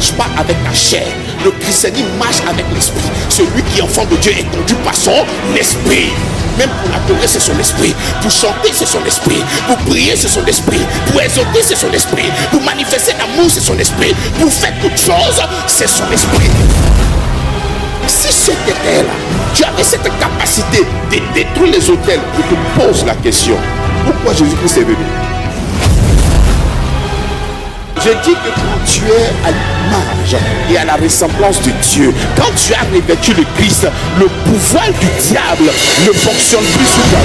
marche pas avec la chair. Le christianisme marche avec l'esprit. Celui qui est enfant de Dieu est conduit par son esprit. Même pour adorer, c'est son esprit. Pour chanter, c'est son esprit. Pour prier, c'est son esprit. Pour exhorter, c'est son esprit. Pour manifester l'amour, c'est son esprit. Pour faire toutes choses, c'est son esprit. Si c'était elle, tu avais cette capacité de détruire les autels, je te pose la question. Pourquoi Jésus-Christ est venu? Je dis que quand tu es à l'image et à la ressemblance de Dieu, quand tu as revêtu le Christ, le pouvoir du diable ne fonctionne plus sur toi.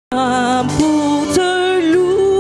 Je viens pour te louer.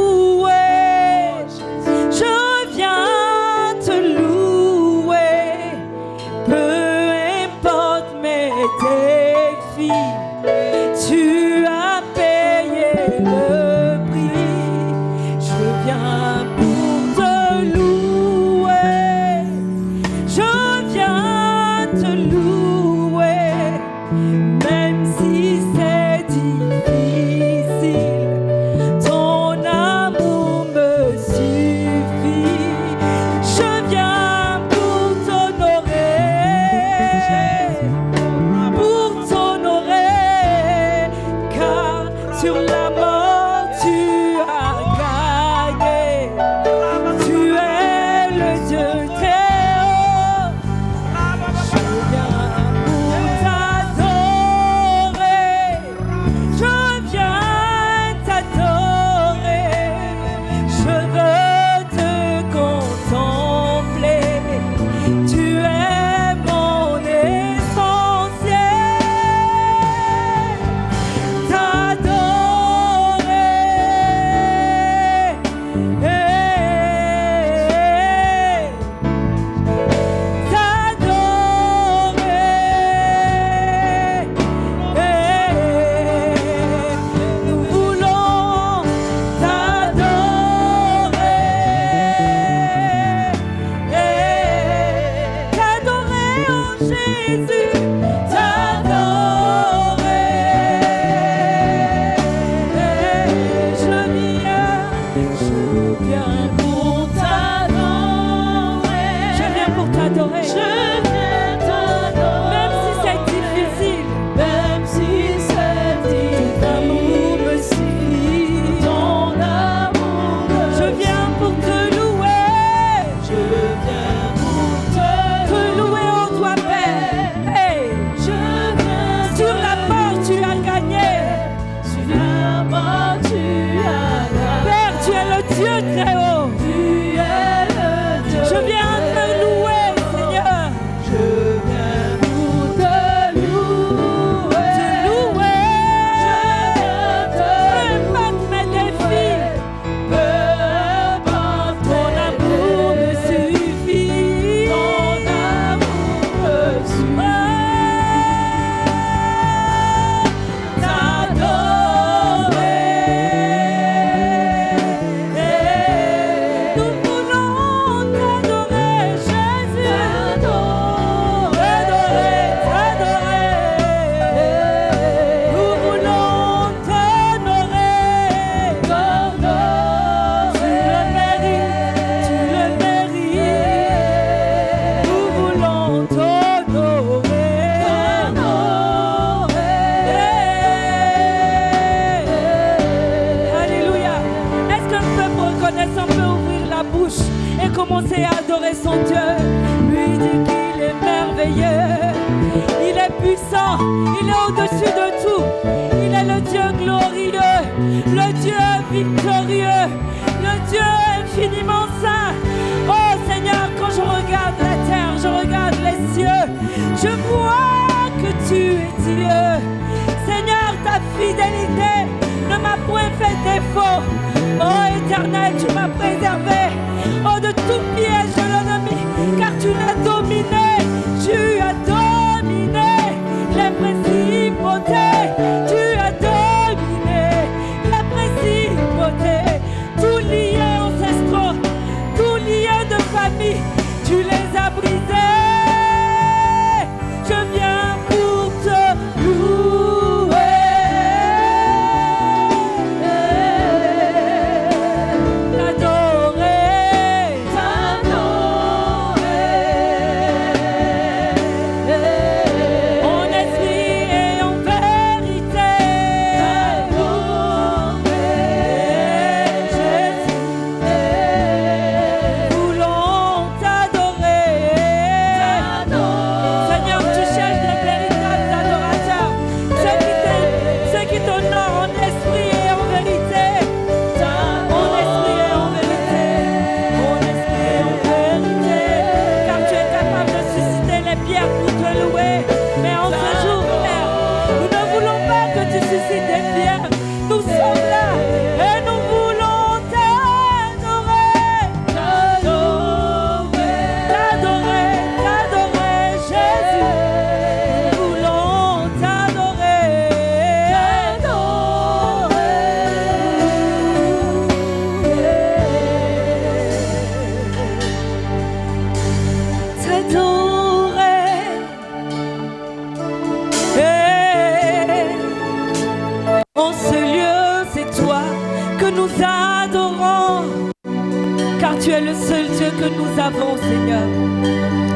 seul Dieu que nous avons, Seigneur.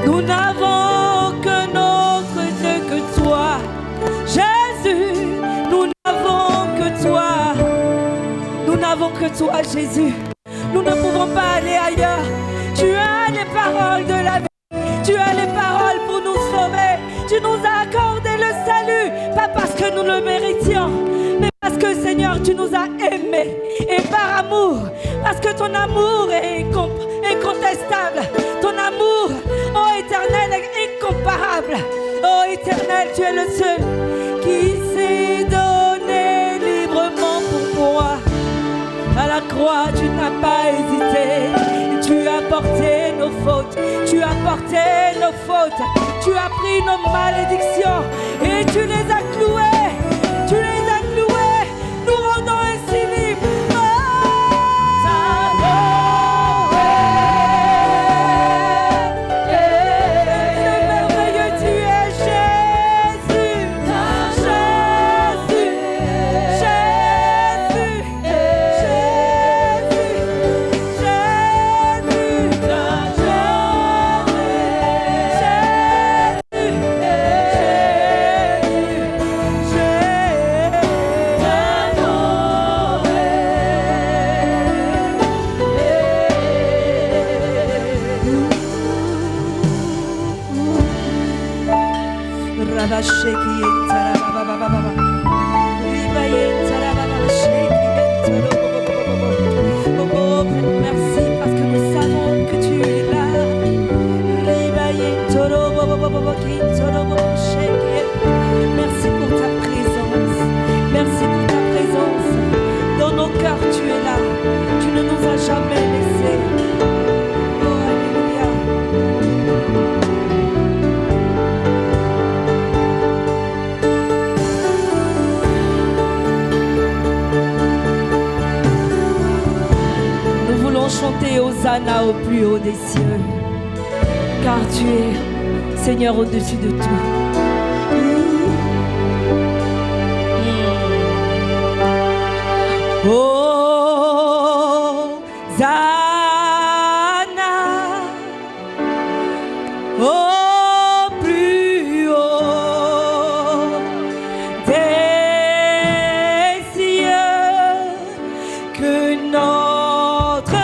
Nous n'avons que notre Dieu que toi. Jésus, nous n'avons que toi. Nous n'avons que toi, Jésus. Nous ne pouvons pas aller ailleurs. Tu as les paroles de la vie. Tu as les paroles pour nous sauver. Tu nous as accordé le salut, pas parce que nous le méritions, mais parce que, Seigneur, tu nous as aimés. Et par amour, parce que ton amour est incontestable. Ton amour, ô Éternel, est incomparable. Ô Éternel, tu es le seul qui s'est donné librement pour moi. À la croix, tu n'as pas hésité. Tu as porté nos fautes. Tu as porté nos fautes. Tu as pris nos malédictions et tu les as clouées. Tu les as clouées. Nous rendons ainsi libres. Merci parce que nous savons que tu es là. Merci pour ta présence. Merci pour ta présence. Dans nos cœurs, tu es là. Tu ne nous as jamais laissés. Oh, alléluia. Chanter Hosanna au plus haut des cieux, car tu es Seigneur au-dessus de tout. Hosanna au plus haut des cieux, que notre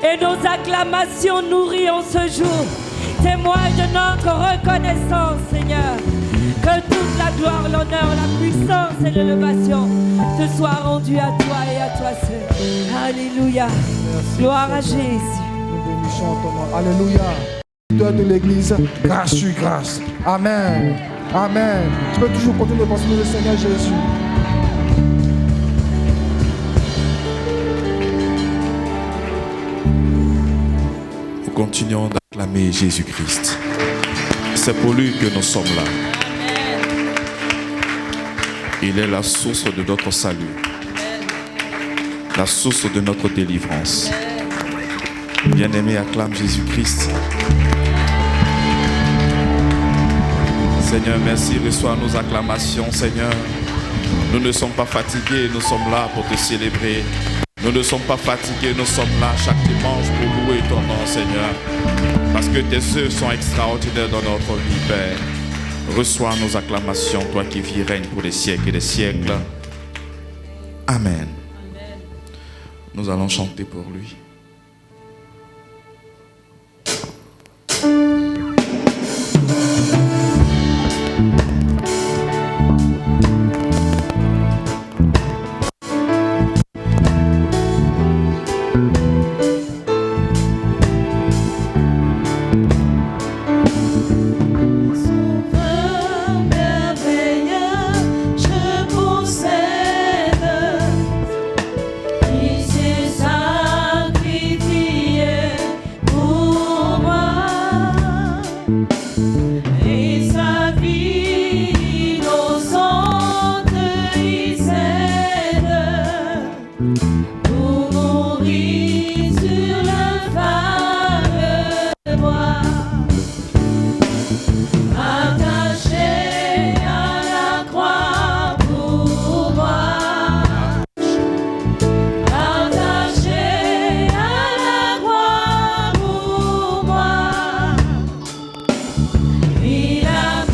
Et nos acclamations nourries en ce jour témoignent de notre reconnaissance, Seigneur. Que toute la gloire, l'honneur, la puissance et l'élévation te soient rendues à toi et à toi seul. Alléluia. Merci, Gloire à Seigneur. Jésus. Nous bénissons ton nom. Alléluia. Leader de l'église, grâce sur grâce. Amen. Amen. Tu peux toujours continuer de penser le Seigneur Jésus. Nous continuons d'acclamer Jésus-Christ. C'est pour lui que nous sommes là. Il est la source de notre salut, la source de notre délivrance. Bien-aimé, acclame Jésus-Christ. Seigneur, merci, reçois nos acclamations, Seigneur. Nous ne sommes pas fatigués, nous sommes là pour te célébrer. Nous ne sommes pas fatigués, nous sommes là chaque dimanche pour louer ton nom, Seigneur. Parce que tes œuvres sont extraordinaires dans notre vie, Père. Reçois nos acclamations, toi qui vis, règne pour des siècles et des siècles. Amen. Nous allons chanter pour lui. Il a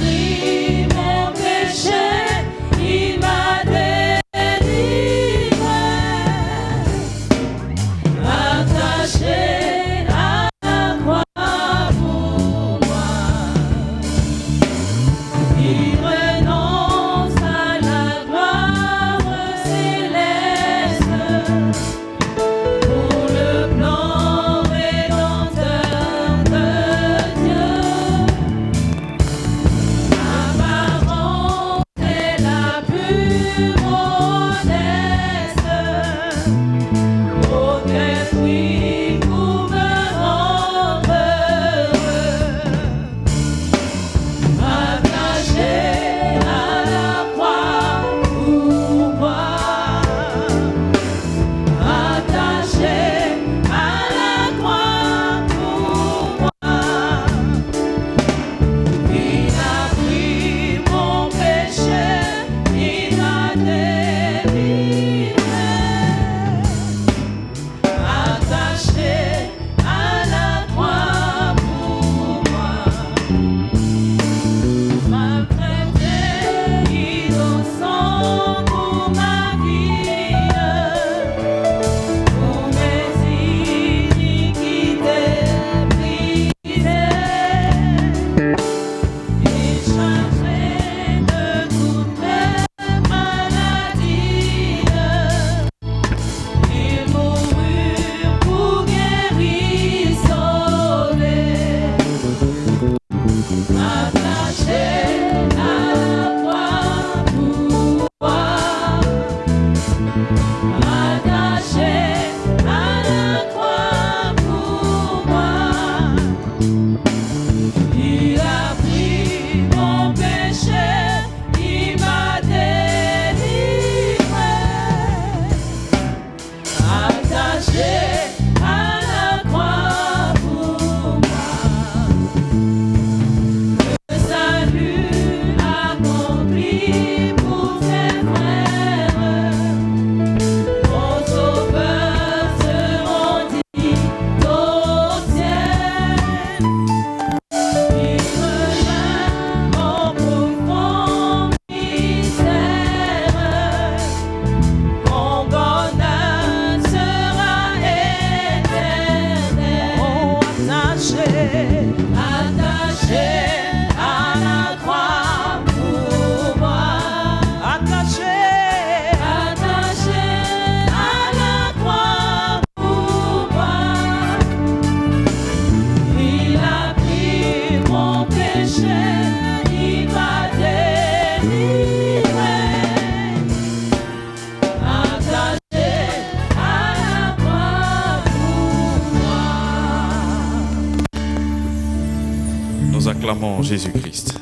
acclamons Jésus-Christ.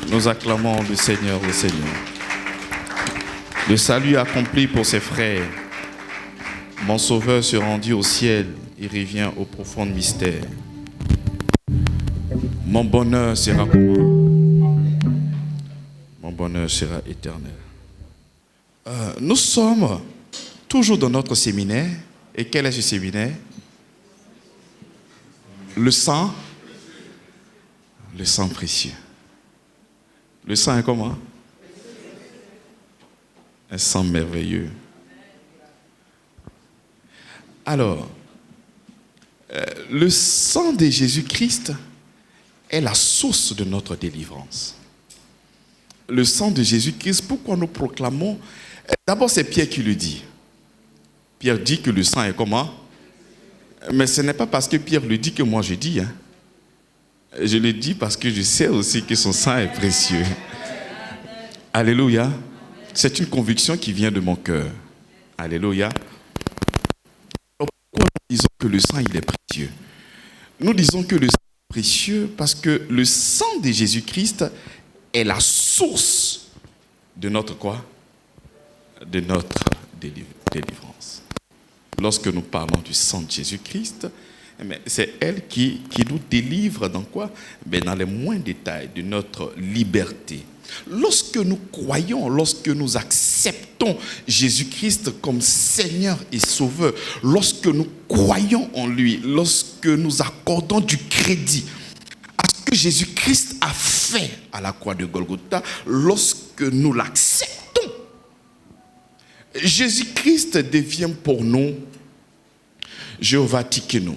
Nous acclamons le Seigneur, le Seigneur. Le salut accompli pour ses frères. Mon Sauveur se rendit au ciel, il revient au profond mystère. Mon bonheur sera comment? Mon bonheur sera éternel. Nous sommes toujours dans notre séminaire. Et quel est ce séminaire? Le sang précieux. Le sang est comment? Un sang merveilleux. Alors, le sang de Jésus-Christ est la source de notre délivrance. Le sang de Jésus-Christ, pourquoi nous proclamons? D'abord, c'est Pierre qui le dit. Pierre dit que le sang est comment? Mais ce n'est pas parce que Pierre le dit que moi je dis. Hein. Je le dis parce que je sais aussi que son sang est précieux. Alléluia. C'est une conviction qui vient de mon cœur. Alléluia. Pourquoi nous disons que le sang il est précieux? Nous disons que le sang est précieux parce que le sang de Jésus-Christ est la source de notre quoi? De notre délivrance. Lorsque nous parlons du sang de Jésus-Christ, c'est elle qui nous délivre dans quoi? Dans les moindres détails de notre liberté. Lorsque nous croyons, lorsque nous acceptons Jésus-Christ comme Seigneur et Sauveur, lorsque nous croyons en lui, lorsque nous accordons du crédit à ce que Jésus-Christ a fait à la croix de Golgotha, lorsque nous l'acceptons, Jésus-Christ devient pour nous Jéhovah Tikenu.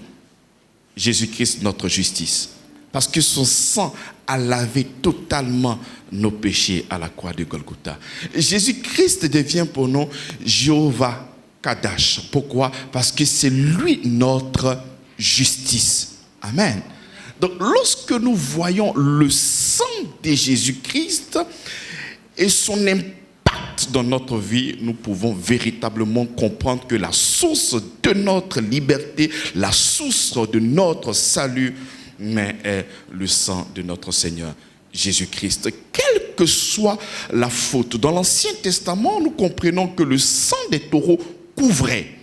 Jésus-Christ notre justice. Parce que son sang a lavé totalement nos péchés à la croix de Golgotha. Jésus-Christ devient pour nous Jéhovah Kadash. Pourquoi? Parce que c'est lui notre justice. Amen. Donc lorsque nous voyons le sang de Jésus-Christ et son impact dans notre vie, nous pouvons véritablement comprendre que la source de notre liberté, la source de notre salut, mais est le sang de notre Seigneur Jésus-Christ. Quelle que soit la faute, dans l'Ancien Testament, nous comprenons que le sang des taureaux couvrait.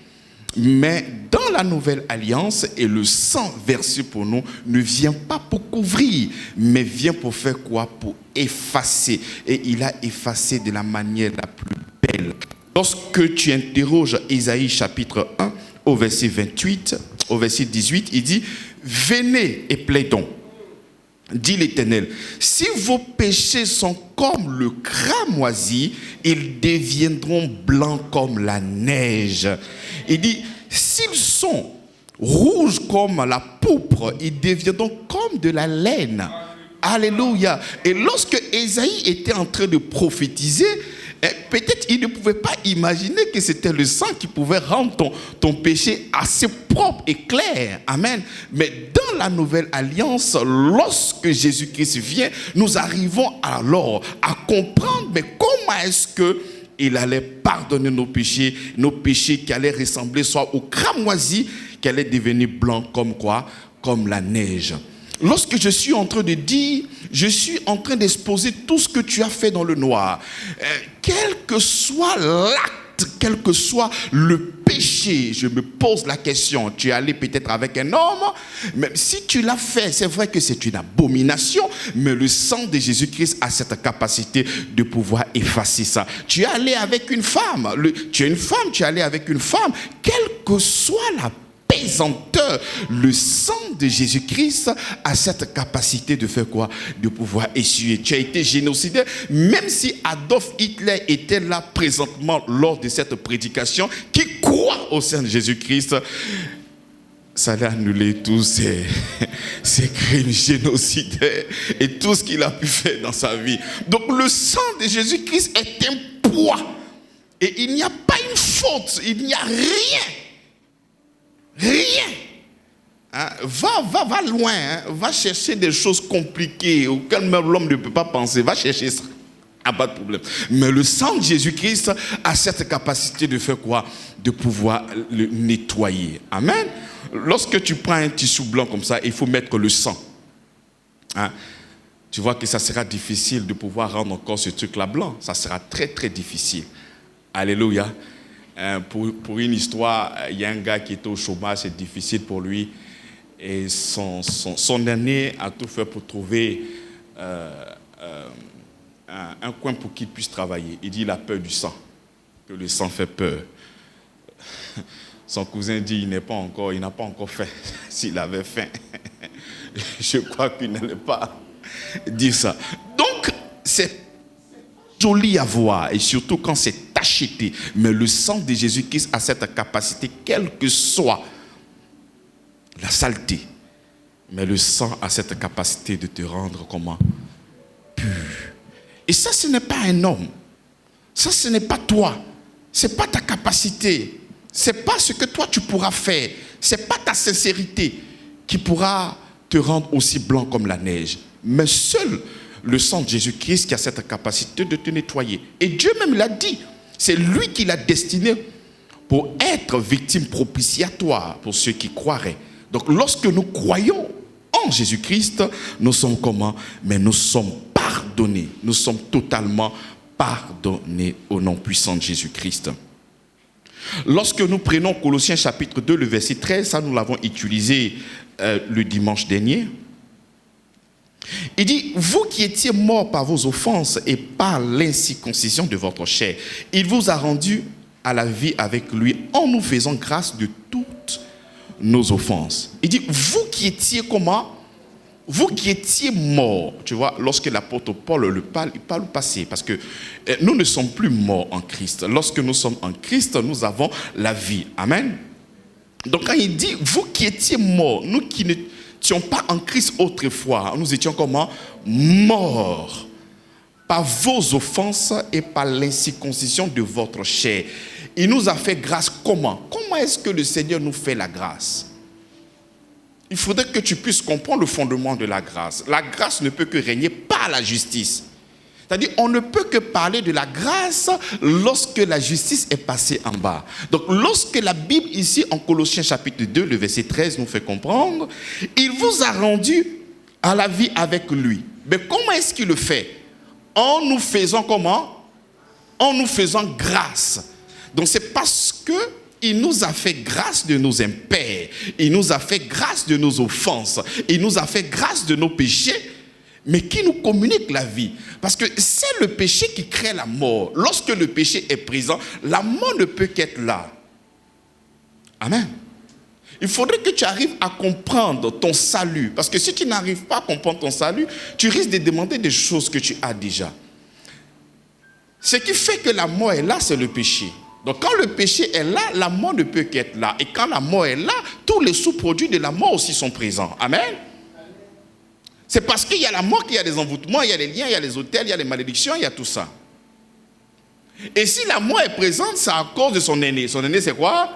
Mais dans la Nouvelle Alliance, et le sang versé pour nous ne vient pas pour couvrir, mais vient pour faire quoi? Pour effacer. Et il a effacé de la manière la plus belle. Lorsque tu interroges Ésaïe chapitre 1, au verset 28, au verset 18, il dit « Venez et plaidons, dit l'Éternel, si vos péchés sont comme le cramoisi, ils deviendront blancs comme la neige. » Il dit, s'ils sont rouges comme la pourpre, ils deviendront comme de la laine. Alléluia. Et lorsque Ésaïe était en train de prophétiser, peut-être il ne pouvait pas imaginer que c'était le sang qui pouvait rendre ton péché assez propre et clair. Amen. Mais dans la Nouvelle Alliance, lorsque Jésus-Christ vient, nous arrivons alors à comprendre mais comment est-ce que il allait pardonner nos péchés qui allaient ressembler soit au cramoisi, qui allaient devenir blancs comme quoi? Comme la neige. Lorsque je suis en train de dire, je suis en train d'exposer tout ce que tu as fait dans le noir. Quel que soit l'acte, quel que soit le péché, je me pose la question, tu es allé peut-être avec un homme, même si tu l'as fait, c'est vrai que c'est une abomination, mais le sang de Jésus-Christ a cette capacité de pouvoir effacer ça. Tu es allé avec une femme, tu es une femme, tu es allé avec une femme, quelle que soit la pesanteur, le sang de Jésus-Christ a cette capacité de faire quoi? De pouvoir essuyer. Tu as été génocidé, même si Adolf Hitler était là présentement lors de cette prédication, qui croit au sein de Jésus-Christ, ça allait annuler tous ces crimes génocidaires et tout ce qu'il a pu faire dans sa vie. Donc le sang de Jésus-Christ est un poids et il n'y a pas une faute, il n'y a rien. Rien. Hein? Va loin. Hein? Va chercher des choses compliquées auxquelles même l'homme ne peut pas penser. Va chercher ça. Pas de problème. Mais le sang de Jésus-Christ a cette capacité de faire quoi? De pouvoir le nettoyer. Amen. Lorsque tu prends un tissu blanc comme ça, il faut mettre le sang. Hein? Tu vois que ça sera difficile de pouvoir rendre encore ce truc-là blanc. Ça sera très, très difficile. Alléluia. Pour une histoire, il y a un gars qui était au chômage, c'est difficile pour lui. Et son aîné a tout fait pour trouver un coin pour qu'il puisse travailler. Il dit il a peur du sang, que le sang fait peur. Son cousin dit il n'a pas encore faim. S'il avait faim, je crois qu'il n'allait pas dire ça. Donc, c'est joli à voir, et surtout quand c'est acheté. Mais le sang de Jésus-Christ a cette capacité, quelle que soit la saleté, mais le sang a cette capacité de te rendre comment? Pur. Et ça, ce n'est pas un homme. Ça, ce n'est pas toi. Ce n'est pas ta capacité. Ce n'est pas ce que toi tu pourras faire. Ce n'est pas ta sincérité qui pourra te rendre aussi blanc comme la neige. Mais seul le sang de Jésus-Christ qui a cette capacité de te nettoyer. Et Dieu même l'a dit. C'est lui qui l'a destiné pour être victime propitiatoire pour ceux qui croiraient. Donc lorsque nous croyons en Jésus-Christ, nous sommes comment? Mais nous sommes pardonnés. Nous sommes totalement pardonnés au nom puissant de Jésus-Christ. Lorsque nous prenons Colossiens chapitre 2, le verset 13, ça nous l'avons utilisé le dimanche dernier. Il dit, vous qui étiez morts par vos offenses et par l'incirconcision de votre chair, il vous a rendu à la vie avec lui en nous faisant grâce de toutes nos offenses. Il dit, vous qui étiez comment? Vous qui étiez morts. Tu vois, lorsque l'apôtre Paul le parle, il parle au passé, parce que nous ne sommes plus morts en Christ. Lorsque nous sommes en Christ, nous avons la vie. Amen. Donc quand il dit, vous qui étiez morts, nous qui n'étions pas en Christ autrefois, nous étions comment? Morts par vos offenses et par l'incirconcision de votre chair. Il nous a fait grâce comment? Comment est-ce que le Seigneur nous fait la grâce? Il faudrait que tu puisses comprendre le fondement de la grâce. La grâce ne peut que régner par la justice. C'est-à-dire, on ne peut que parler de la grâce lorsque la justice est passée en bas. Donc, lorsque la Bible, ici, en Colossiens chapitre 2, le verset 13, nous fait comprendre, il vous a rendu à la vie avec lui. Mais comment est-ce qu'il le fait? En nous faisant comment? En nous faisant grâce. Donc, c'est parce que il nous a fait grâce de nos impairs. Il nous a fait grâce de nos offenses. Il nous a fait grâce de nos péchés, mais qui nous communique la vie. Parce que c'est le péché qui crée la mort. Lorsque le péché est présent, la mort ne peut qu'être là. Amen. Il faudrait que tu arrives à comprendre ton salut. Parce que si tu n'arrives pas à comprendre ton salut, tu risques de demander des choses que tu as déjà. Ce qui fait que la mort est là, c'est le péché. Donc quand le péché est là, la mort ne peut qu'être là. Et quand la mort est là, tous les sous-produits de la mort aussi sont présents. Amen. C'est parce qu'il y a la mort qu'il y a des envoûtements, il y a les liens, il y a les autels, il y a les malédictions, il y a tout ça. Et si la mort est présente, c'est à cause de son aîné. Son aîné, c'est quoi?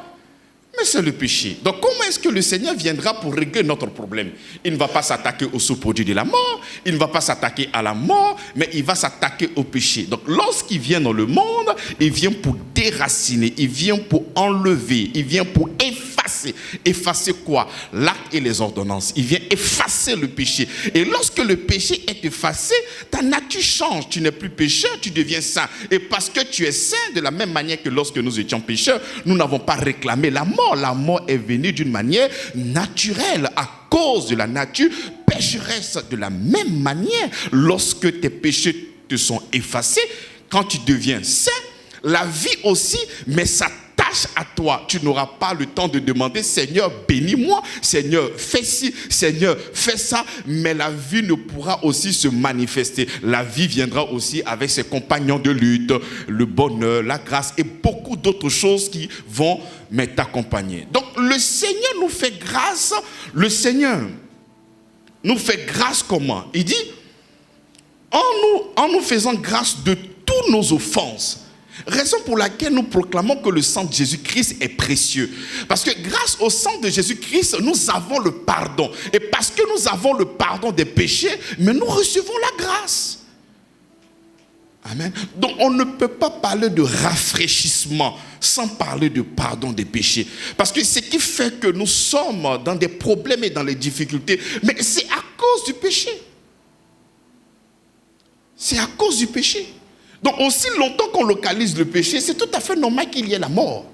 Mais c'est le péché. Donc comment est-ce que le Seigneur viendra pour régler notre problème? Il ne va pas s'attaquer aux sous-produits de la mort, il ne va pas s'attaquer à la mort, mais il va s'attaquer au péché. Donc lorsqu'il vient dans le monde, il vient pour déraciner, il vient pour enlever, il vient pour effacer. Effacer quoi? L'acte et les ordonnances. Il vient effacer le péché. Et lorsque le péché est effacé, ta nature change. Tu n'es plus pécheur, tu deviens saint. Et parce que tu es saint, de la même manière que lorsque nous étions pécheurs, nous n'avons pas réclamé la mort. La mort est venue d'une manière naturelle à cause de la nature pécheresse. De la même manière, lorsque tes péchés te sont effacés, quand tu deviens saint, la vie aussi, mais ça tâche à toi. Tu n'auras pas le temps de demander, Seigneur, bénis-moi, Seigneur, fais ci, Seigneur, fais ça, mais la vie ne pourra aussi se manifester. La vie viendra aussi avec ses compagnons de lutte, le bonheur, la grâce et beaucoup d'autres choses qui vont t'accompagner. Donc le Seigneur nous fait grâce. Le Seigneur nous fait grâce comment? Il dit, en nous faisant grâce de toutes nos offenses. Raison pour laquelle nous proclamons que le sang de Jésus-Christ est précieux. Parce que grâce au sang de Jésus-Christ, nous avons le pardon. Et parce que nous avons le pardon des péchés, mais nous recevons la grâce. Amen. Donc on ne peut pas parler de rafraîchissement sans parler de pardon des péchés. Parce que ce qui fait que nous sommes dans des problèmes et dans les difficultés, mais c'est à cause du péché. C'est à cause du péché. Donc aussi longtemps qu'on localise le péché, c'est tout à fait normal qu'il y ait la mort.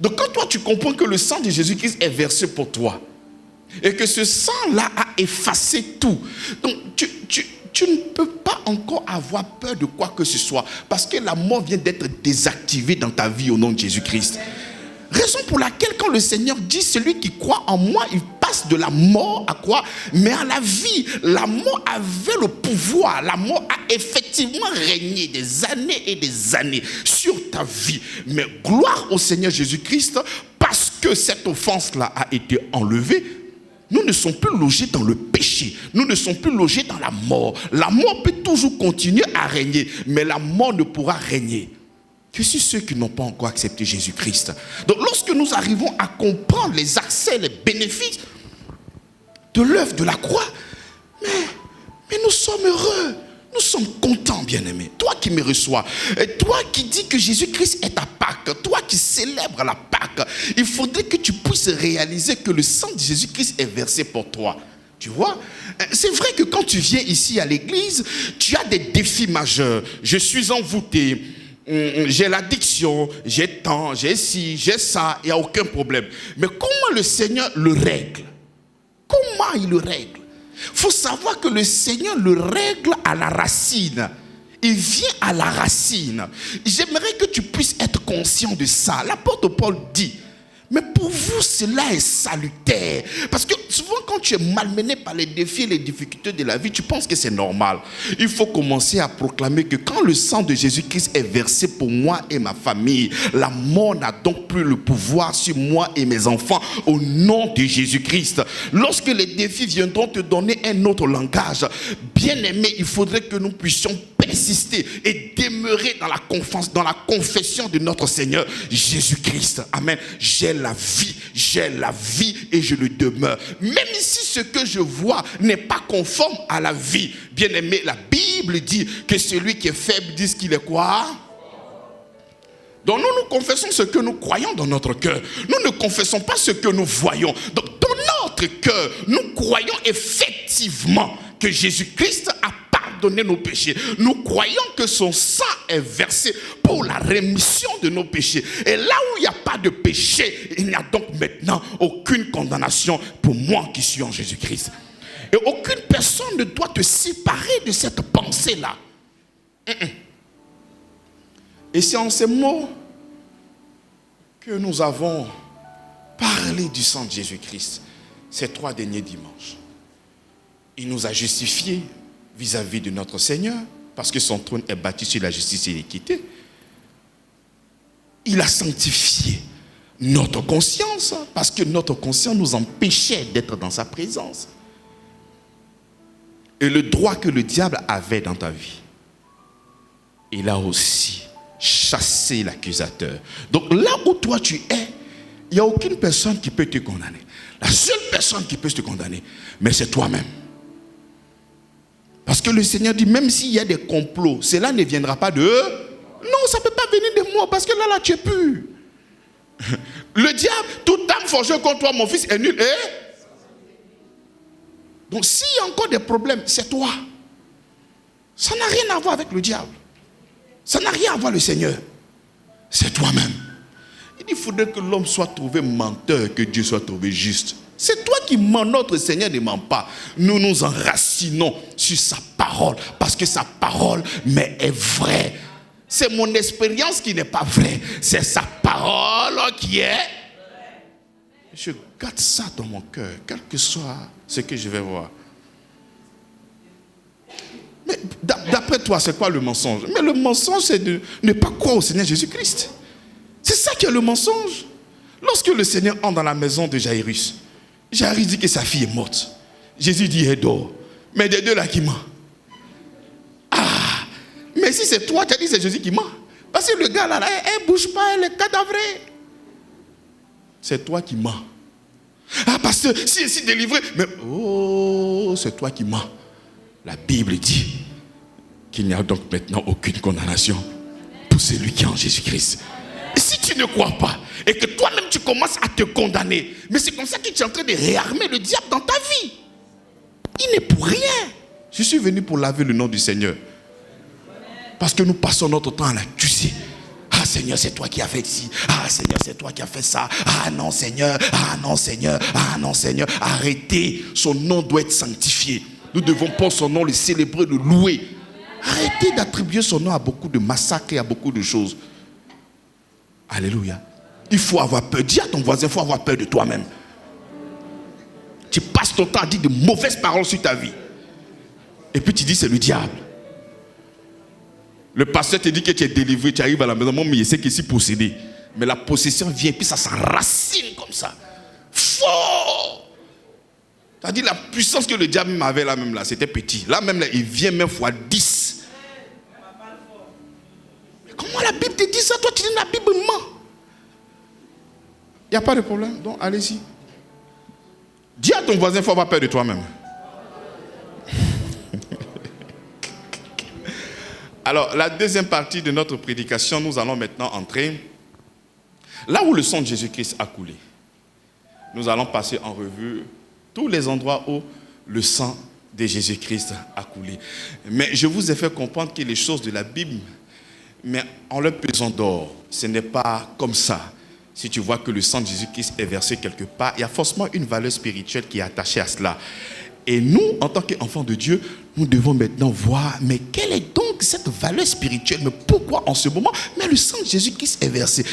Donc quand toi tu comprends que le sang de Jésus-Christ est versé pour toi, et que ce sang-là a effacé tout, donc tu ne peux pas encore avoir peur de quoi que ce soit, parce que la mort vient d'être désactivée dans ta vie au nom de Jésus-Christ. Raison pour laquelle quand le Seigneur dit celui qui croit en moi, il passe de la mort à quoi? Mais à la vie. La mort avait le pouvoir. La mort a effectivement régné des années et des années sur ta vie. Mais gloire au Seigneur Jésus-Christ, parce que cette offense-là a été enlevée, nous ne sommes plus logés dans le péché. Nous ne sommes plus logés dans la mort. La mort peut toujours continuer à régner, mais la mort ne pourra régner que si ceux qui n'ont pas encore accepté Jésus-Christ. Donc lorsque nous arrivons à comprendre les accès, les bénéfices de l'œuvre de la croix, mais nous sommes heureux, nous sommes contents, bien-aimés. Toi qui me reçois, toi qui dis que Jésus-Christ est ta Pâque, toi qui célèbres la Pâque, il faudrait que tu puisses réaliser que le sang de Jésus-Christ est versé pour toi. Tu vois, c'est vrai que quand tu viens ici à l'église, tu as des défis majeurs. Je suis envoûté, j'ai l'addiction, j'ai tant, j'ai ci, j'ai ça, il n'y a aucun problème. Mais comment le Seigneur le règle? Comment il le règle? Il faut savoir que le Seigneur le règle à la racine. Il vient à la racine. J'aimerais que tu puisses être conscient de ça. L'apôtre Paul dit, mais pour vous, cela est salutaire. Parce que souvent, quand tu es malmené par les défis et les difficultés de la vie, tu penses que c'est normal. Il faut commencer à proclamer que quand le sang de Jésus-Christ est versé pour moi et ma famille, la mort n'a donc plus le pouvoir sur moi et mes enfants au nom de Jésus-Christ. Lorsque les défis viendront te donner un autre langage, bien aimé, il faudrait que nous puissions persister et demeurer dans la confession de notre Seigneur Jésus-Christ. Amen. J'ai la vie et je le demeure. Même si ce que je vois n'est pas conforme à la vie, bien aimé, la Bible dit que celui qui est faible dit qu'il est quoi? Donc nous confessons ce que nous croyons dans notre cœur. Nous ne confessons pas ce que nous voyons. Donc dans notre cœur, nous croyons effectivement que Jésus-Christ a pardonné nos péchés. Nous croyons que son sang est versé pour la rémission de nos péchés. Et là où il n'y a pas de péché, il n'y a donc maintenant aucune condamnation pour moi qui suis en Jésus-Christ. Et aucune personne ne doit te séparer de cette pensée-là. Et c'est en ces mots que nous avons parlé du sang de Jésus-Christ ces 3 derniers dimanches. Il nous a justifiés vis-à-vis de notre Seigneur, parce que son trône est bâti sur la justice et l'équité. Il a sanctifié notre conscience, parce que notre conscience nous empêchait d'être dans sa présence. Et le droit que le diable avait dans ta vie, il a aussi chassé l'accusateur. Donc là où toi tu es, il n'y a aucune personne qui peut te condamner. La seule personne qui peut te condamner, mais c'est toi-même. Parce que le Seigneur dit, même s'il y a des complots, cela ne viendra pas de eux. Non, ça ne peut pas venir de moi, parce que là tu es pur. Le diable, toute âme forgée contre toi, mon fils, est nul. Donc s'il y a encore des problèmes, c'est toi. Ça n'a rien à voir avec le diable. Ça n'a rien à voir avec le Seigneur. C'est toi-même. Il faudrait que l'homme soit trouvé menteur, que Dieu soit trouvé juste. C'est toi qui mens, notre Seigneur ne ment pas. Nous nous enracinons sur sa parole, parce que sa parole est vraie. C'est mon expérience qui n'est pas vraie, c'est sa parole qui est. Je garde ça dans mon cœur, quel que soit ce que je vais voir. Mais d'après toi, c'est quoi le mensonge? Mais le mensonge, c'est de ne pas croire au Seigneur Jésus-Christ. C'est ça qui est le mensonge. Lorsque le Seigneur entre dans la maison de Jairus, Jairus dit que sa fille est morte. Jésus dit, elle dort. Mais des deux là qui ment. Ah, mais si c'est toi, tu as dit c'est Jésus qui ment. Parce que le gars là, elle ne bouge pas, elle est cadavrée. C'est toi qui mens. Ah, parce que si elle s'est délivrée, mais oh, c'est toi qui mens. La Bible dit qu'il n'y a donc maintenant aucune condamnation pour celui qui est en Jésus-Christ. Et si tu ne crois pas, et que toi-même tu commences à te condamner, mais c'est comme ça que tu es en train de réarmer le diable dans ta vie. Il n'est pour rien. Je suis venu pour laver le nom du Seigneur. Parce que nous passons notre temps à l'accuser. Ah Seigneur, c'est toi qui as fait ci. Ah Seigneur, c'est toi qui as fait ça. Ah non Seigneur, ah non Seigneur, ah non Seigneur. Arrêtez, son nom doit être sanctifié. Nous devons pour son nom le célébrer, le louer. Arrêtez d'attribuer son nom à beaucoup de massacres et à beaucoup de choses. Alléluia. Il faut avoir peur. Dis à ton voisin, il faut avoir peur de toi-même. Tu passes ton temps à dire de mauvaises paroles sur ta vie. Et puis tu dis c'est le diable. Le pasteur te dit que tu es délivré, tu arrives à la maison, mais il sait qu'il est possédé. Mais la possession vient et puis ça s'enracine comme ça. Fort. C'est-à-dire la puissance que le diable m'avait là même là, c'était petit. Là même là, il vient même fois 10. Mais comment la Bible te dit ça? Toi tu dis la Bible ment. Il n'y a pas de problème, donc allez-y. Dis à ton voisin, il faut avoir peur de toi-même. Alors, la deuxième partie de notre prédication, nous allons maintenant entrer là où le sang de Jésus-Christ a coulé. Nous allons passer en revue tous les endroits où le sang de Jésus-Christ a coulé. Mais je vous ai fait comprendre que les choses de la Bible, mais en leur pesant d'or, ce n'est pas comme ça. Si tu vois que le sang de Jésus-Christ est versé quelque part, il y a forcément une valeur spirituelle qui est attachée à cela. Et nous, en tant qu'enfants de Dieu, nous devons maintenant voir, mais quelle est donc cette valeur spirituelle? Mais pourquoi en ce moment, mais le sang de Jésus-Christ est versé?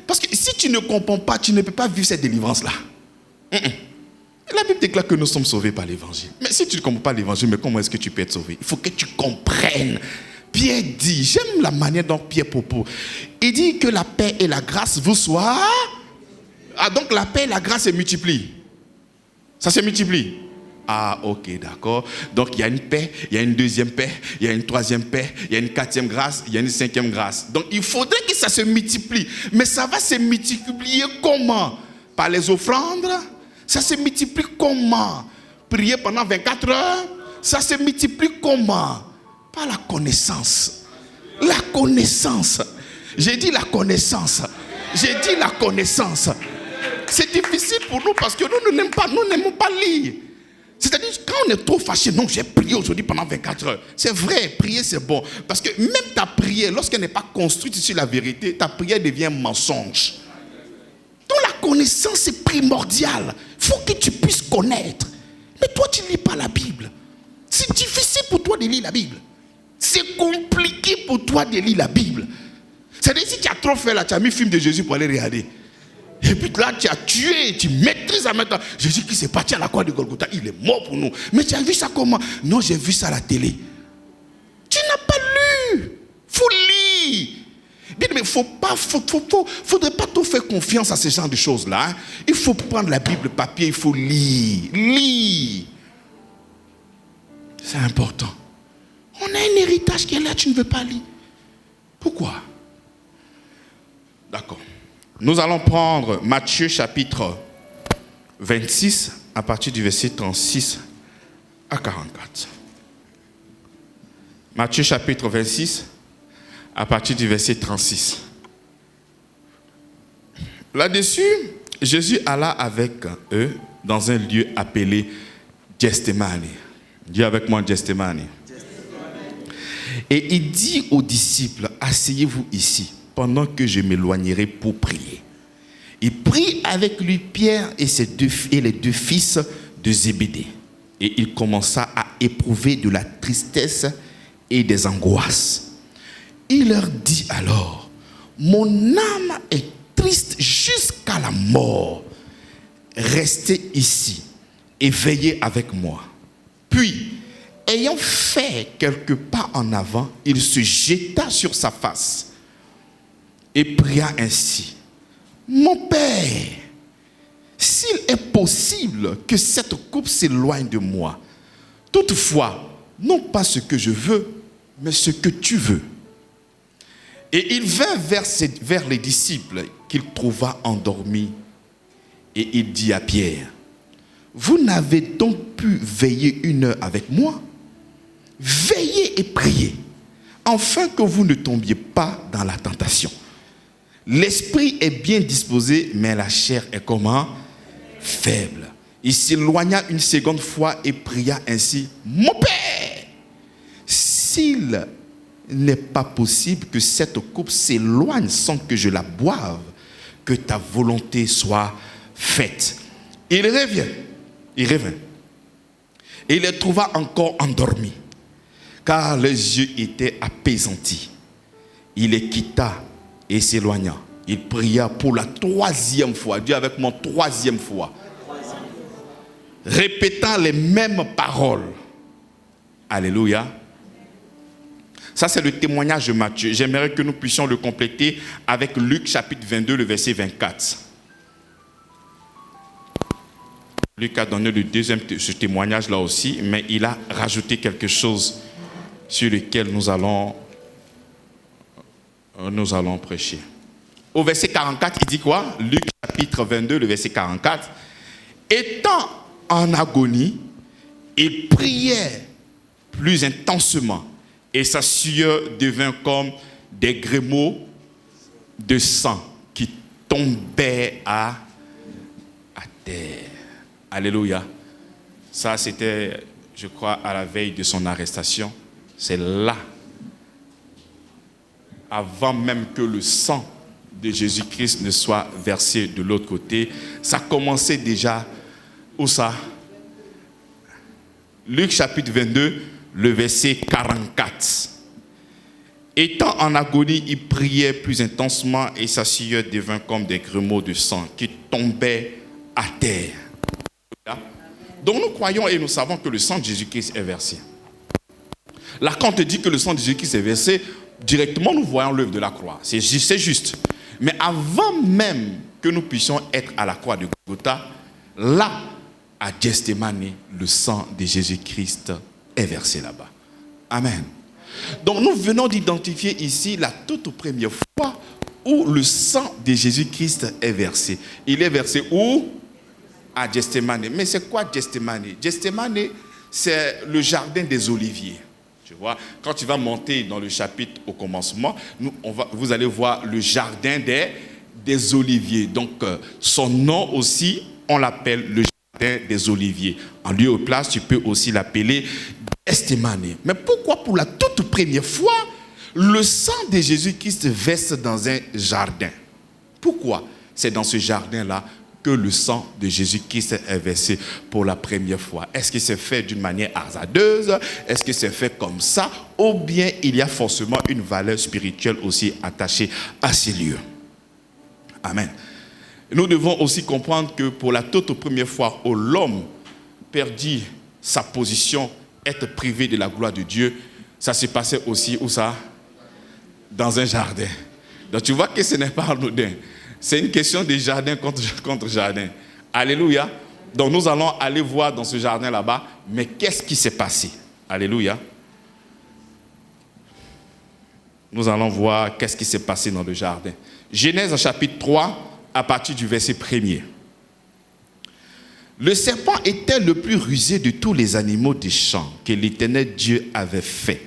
Parce que si tu ne comprends pas, tu ne peux pas vivre cette délivrance-là. La Bible déclare que nous sommes sauvés par l'évangile. Mais si tu ne comprends pas l'évangile, mais comment est-ce que tu peux être sauvé? Il faut que tu comprennes. Pierre dit, j'aime la manière dont Pierre propose. Il dit que la paix et la grâce vous soient. Ah, donc la paix et la grâce se multiplient. Ça se multiplie. Ah, ok, d'accord. Donc il y a une paix, il y a une deuxième paix, il y a une troisième paix, il y a une quatrième grâce, il y a une cinquième grâce. Donc il faudrait que ça se multiplie. Mais ça va se multiplier comment? Par les offrandes? Ça se multiplie comment? Prier pendant 24 heures? Ça se multiplie comment? Par la connaissance. La connaissance. J'ai dit la connaissance. J'ai dit la connaissance. C'est difficile pour nous parce que nous n'aimons pas lire. C'est-à-dire, quand on est trop fâché, non, j'ai prié aujourd'hui pendant 24 heures. C'est vrai, prier c'est bon. Parce que même ta prière, lorsqu'elle n'est pas construite sur la vérité, ta prière devient mensonge. Donc la connaissance est primordiale. Il faut que tu puisses connaître. Mais toi, tu ne lis pas la Bible. C'est difficile pour toi de lire la Bible. C'est compliqué pour toi de lire la Bible. C'est-à-dire, si tu as trop fait là, tu as mis le film de Jésus pour aller regarder. Et puis là, tu as tué, tu maîtrises maintenant. Jésus qui s'est parti à la croix de Golgotha, il est mort pour nous. Mais tu as vu ça comment? Non, j'ai vu ça à la télé. Tu n'as pas lu. Faut lire. Mais il ne faudrait pas trop faire confiance à ce genre de choses-là. Hein. Il faut prendre la Bible papier, il faut lire. Lire. C'est important. On a un héritage qui est là, tu ne veux pas lire. Pourquoi? D'accord. Nous allons prendre Matthieu chapitre 26 à partir du verset 36 à 44. Matthieu chapitre 26 à partir du verset 36. Là-dessus, Jésus alla avec eux dans un lieu appelé Gethsémani. Dis avec moi Gethsémani. Et il dit aux disciples, asseyez-vous ici, pendant que je m'éloignerai pour prier. Il prit avec lui Pierre et les deux fils de Zébédée. Et il commença à éprouver de la tristesse et des angoisses. Il leur dit alors, mon âme est triste jusqu'à la mort. Restez ici et veillez avec moi. Puis, ayant fait quelques pas en avant, il se jeta sur sa face et pria ainsi. Mon Père, s'il est possible que cette coupe s'éloigne de moi, toutefois, non pas ce que je veux, mais ce que tu veux. Et il vint vers les disciples qu'il trouva endormis. Et il dit à Pierre, vous n'avez donc pu veiller 1 heure avec moi? Veillez et priez, afin que vous ne tombiez pas dans la tentation. L'esprit est bien disposé, mais la chair est comment? Faible. Il s'éloigna une seconde fois et pria ainsi, mon Père, s'il n'est pas possible que cette coupe s'éloigne sans que je la boive, que ta volonté soit faite. Il revient. Et il les trouva encore endormis, car leurs yeux étaient apaisantis. Il les quitta et s'éloigna. Il pria pour la 3e fois. Dis avec moi, 3e fois. Répétant les mêmes paroles. Alléluia. Ça, c'est le témoignage de Matthieu. J'aimerais que nous puissions le compléter avec Luc chapitre 22, le verset 24. Luc a donné le deuxième ce témoignage-là aussi, mais il a rajouté quelque chose sur lequel nous allons prêcher. Au verset 44, il dit quoi? Luc chapitre 22, le verset 44. Étant en agonie, il priait plus intensement et sa sueur devint comme des grémeaux de sang qui tombaient à terre. Alléluia. Ça, c'était, je crois, à la veille de son arrestation. C'est là, avant même que le sang de Jésus-Christ ne soit versé de l'autre côté. Ça commençait déjà, où ça? Luc chapitre 22, le verset 44. Étant en agonie, il priait plus intensement et sa sueur devint comme des grumeaux de sang qui tombaient à terre. Donc nous croyons et nous savons que le sang de Jésus-Christ est versé. Là, quand on te dit que le sang de Jésus-Christ est versé, directement nous voyons l'œuvre de la croix. C'est juste. Mais avant même que nous puissions être à la croix de Golgotha, là, à Gethsémani, le sang de Jésus-Christ est versé là-bas. Amen. Donc nous venons d'identifier ici la toute première fois où le sang de Jésus-Christ est versé. Il est versé où? À Gethsémani. Mais c'est quoi Gethsémani? Gethsémani, c'est le jardin des oliviers. Tu vois, quand tu vas monter dans le chapitre au commencement, vous allez voir le jardin des oliviers. Donc, son nom aussi, on l'appelle le jardin des oliviers. En lieu et place, tu peux aussi l'appeler Gethsémani. Mais pourquoi pour la toute première fois, le sang de Jésus-Christ verse dans un jardin? Pourquoi c'est dans ce jardin-là que le sang de Jésus-Christ est versé pour la première fois? Est-ce que c'est fait d'une manière hasardeuse? Est-ce que c'est fait comme ça? Ou bien il y a forcément une valeur spirituelle aussi attachée à ces lieux? Amen. Nous devons aussi comprendre que pour la toute première fois où l'homme perdit sa position, être privé de la gloire de Dieu, ça se passait aussi où ça? Dans un jardin. Donc tu vois que ce n'est pas anodin. C'est une question de jardin contre jardin. Alléluia. Donc nous allons aller voir dans ce jardin là-bas, mais qu'est-ce qui s'est passé? Alléluia. Nous allons voir qu'est-ce qui s'est passé dans le jardin. Genèse chapitre 3, à partir du verset 1er. Le serpent était le plus rusé de tous les animaux des champs que l'Éternel Dieu avait fait.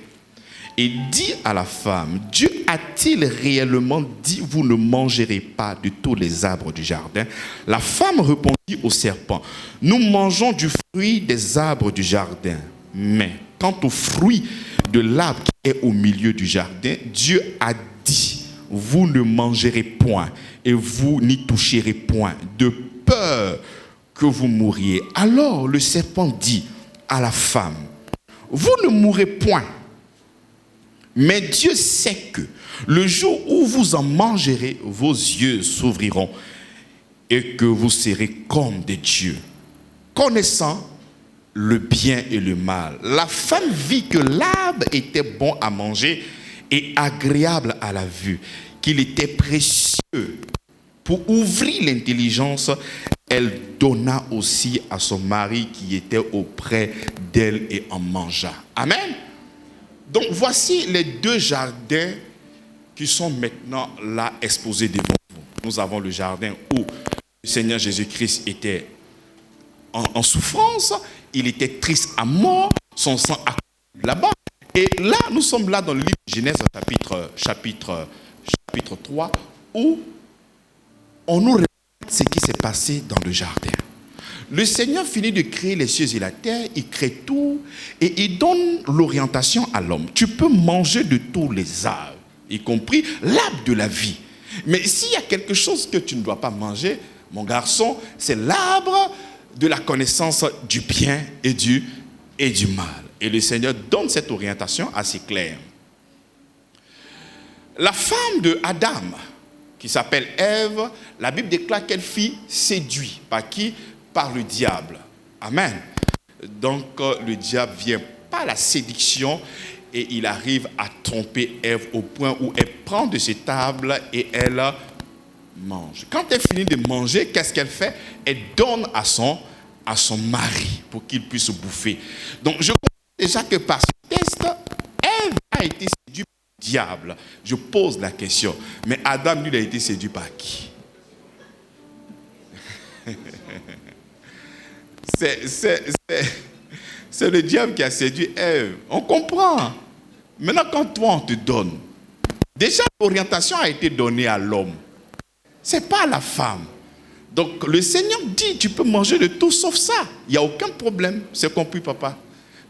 Et dit à la femme, Dieu a-t-il réellement dit, vous ne mangerez pas de tous les arbres du jardin? La femme répondit au serpent, nous mangeons du fruit des arbres du jardin. Mais quant au fruit de l'arbre qui est au milieu du jardin, Dieu a dit, vous ne mangerez point et vous n'y toucherez point, de peur que vous mouriez. Alors le serpent dit à la femme, vous ne mourrez point. Mais Dieu sait que le jour où vous en mangerez, vos yeux s'ouvriront et que vous serez comme des dieux, connaissant le bien et le mal. La femme vit que l'arbre était bon à manger et agréable à la vue, qu'il était précieux pour ouvrir l'intelligence. Elle donna aussi à son mari qui était auprès d'elle et en mangea. Amen. Donc voici les deux jardins qui sont maintenant là exposés devant vous. Nous avons le jardin où le Seigneur Jésus-Christ était en souffrance, il était triste à mort, son sang a coulé là-bas. Et là, nous sommes là dans le livre de Genèse chapitre 3 où on nous relate ce qui s'est passé dans le jardin. Le Seigneur finit de créer les cieux et la terre, il crée tout et il donne l'orientation à l'homme. Tu peux manger de tous les arbres, y compris l'arbre de la vie. Mais s'il y a quelque chose que tu ne dois pas manger, mon garçon, c'est l'arbre de la connaissance du bien et du mal. Et le Seigneur donne cette orientation assez claire. La femme de Adam, qui s'appelle Ève, la Bible déclare qu'elle fut séduite. Par qui? Par le diable. Amen. Donc le diable vient par la séduction et il arrive à tromper Ève au point où elle prend de cette table et elle mange. Quand elle finit de manger, qu'est-ce qu'elle fait? Elle donne à son mari pour qu'il puisse bouffer. Donc je comprends déjà que par ce test, Ève a été séduite par le diable. Je pose la question. Mais Adam, lui, a été séduit par qui? C'est le diable qui a séduit Ève. On comprend. Maintenant, quand toi, on te donne, déjà l'orientation a été donnée à l'homme. Ce n'est pas à la femme. Donc, le Seigneur dit, tu peux manger de tout sauf ça. Il n'y a aucun problème. C'est compris, papa.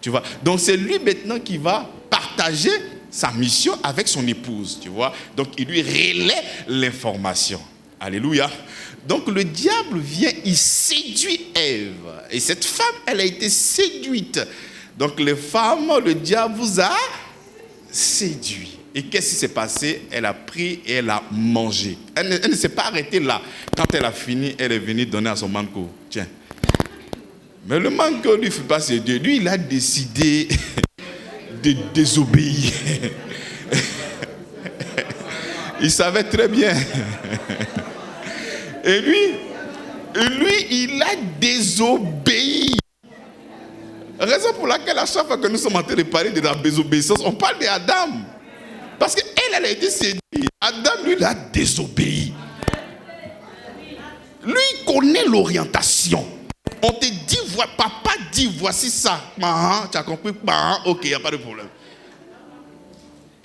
Tu vois. Donc, c'est lui maintenant qui va partager sa mission avec son épouse. Tu vois. Donc, il lui relaie l'information. Alléluia. Donc le diable vient, il séduit Ève. Et cette femme, elle a été séduite. Donc les femmes, le diable vous a séduit. Et qu'est-ce qui s'est passé? Elle a pris et elle a mangé. Elle ne s'est pas arrêtée là. Quand elle a fini, elle est venue donner à son manco. Tiens. Mais le manco ne fut pas séduit. Lui, il a décidé de désobéir. Il savait très bien. Et lui, il a désobéi. Raison pour laquelle à chaque fois que nous sommes en train de parler de la désobéissance, on parle d'Adam. Parce qu'elle a été séduite. Adam, lui, il a désobéi. Lui, il connaît l'orientation. On te dit, papa dit, voici ça. Tu as compris? Ok, il n'y a pas de problème.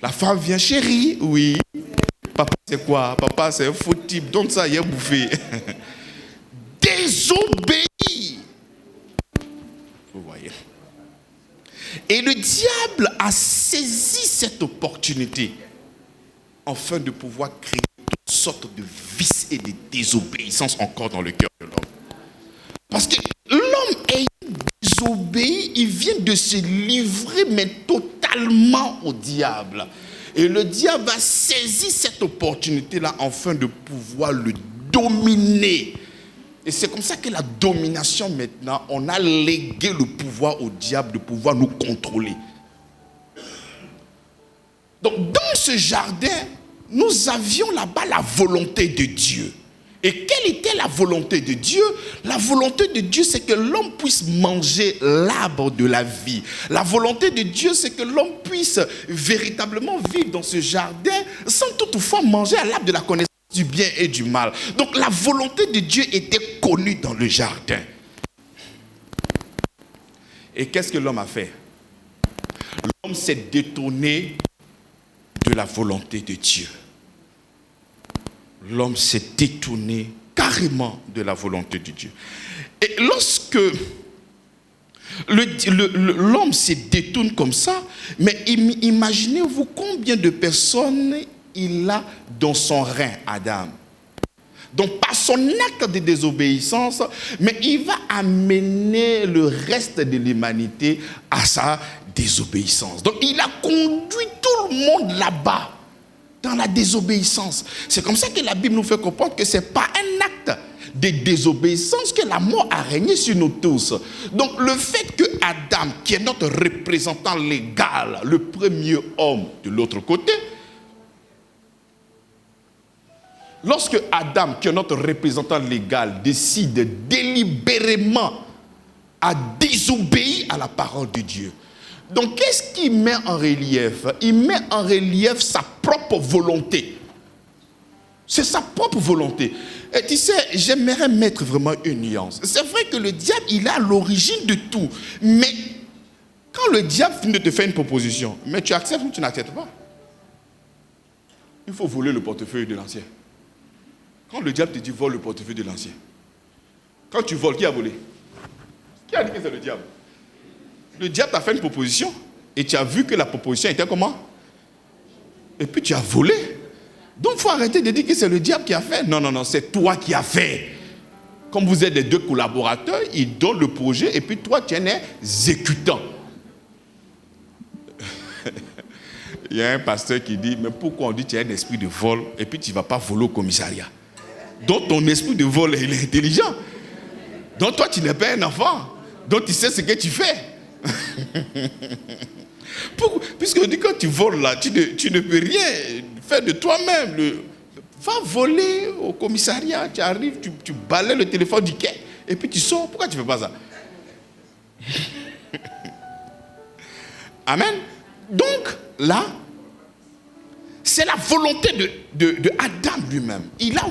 La femme vient, chérie, oui. Papa, c'est quoi? Papa, c'est un faux type. Donc ça, il a bouffé. Désobéi. Vous voyez. Et le diable a saisi cette opportunité afin de pouvoir créer toutes sortes de vices et de désobéissances encore dans le cœur de l'homme. Parce que l'homme ayant désobéi, il vient de se livrer, mais totalement au diable. Et le diable a saisi cette opportunité-là afin de pouvoir le dominer. Et c'est comme ça que la domination maintenant, on a légué le pouvoir au diable de pouvoir nous contrôler. Donc dans ce jardin, nous avions là-bas la volonté de Dieu. Et quelle était la volonté de Dieu? La volonté de Dieu, c'est que l'homme puisse manger l'arbre de la vie. La volonté de Dieu, c'est que l'homme puisse véritablement vivre dans ce jardin sans toutefois manger à l'arbre de la connaissance du bien et du mal. Donc la volonté de Dieu était connue dans le jardin. Et qu'est-ce que l'homme a fait? L'homme s'est détourné de la volonté de Dieu. L'homme s'est détourné carrément de la volonté de Dieu. Et lorsque l'homme se détourne comme ça, mais imaginez-vous combien de personnes il a dans son rein, Adam. Donc par son acte de désobéissance, mais il va amener le reste de l'humanité à sa désobéissance. Donc il a conduit tout le monde là-bas, dans la désobéissance. C'est comme ça que la Bible nous fait comprendre que ce n'est pas un acte de désobéissance que la mort a régné sur nous tous. Donc le fait que Adam, qui est notre représentant légal, le premier homme de l'autre côté, lorsque Adam, qui est notre représentant légal, décide délibérément à désobéir à la parole de Dieu, donc qu'est-ce qu'il met en relief? Il met en relief sa propre volonté. C'est sa propre volonté. Et tu sais, j'aimerais mettre vraiment une nuance. C'est vrai que le diable, il est à l'origine de tout. Mais quand le diable finit de te faire une proposition, mais tu acceptes ou tu n'acceptes pas? Il faut voler le portefeuille de l'ancien. Quand le diable te dit vole le portefeuille de l'ancien, Quand tu voles, qui a volé? Qui a dit que c'est le diable? Le diable t'a fait une proposition et tu as vu que la proposition était comment? Et puis tu as volé. Donc il faut arrêter de dire que c'est le diable qui a fait. Non, non, non, c'est toi qui as fait. Comme vous êtes les deux collaborateurs, ils donnent le projet et puis toi tu es un exécutant. Il y a un pasteur qui dit, mais pourquoi on dit que tu as un esprit de vol et puis tu ne vas pas voler au commissariat? Donc ton esprit de vol, il est intelligent. Donc toi tu n'es pas un enfant. Donc tu sais ce que tu fais. Puisque on dit quand tu voles là, tu ne peux rien faire de toi-même. Va voler au commissariat, tu arrives, tu balayes le téléphone du quai et puis tu sors. Pourquoi tu ne fais pas ça? Amen. Donc là, c'est la volonté de Adam lui-même. Il a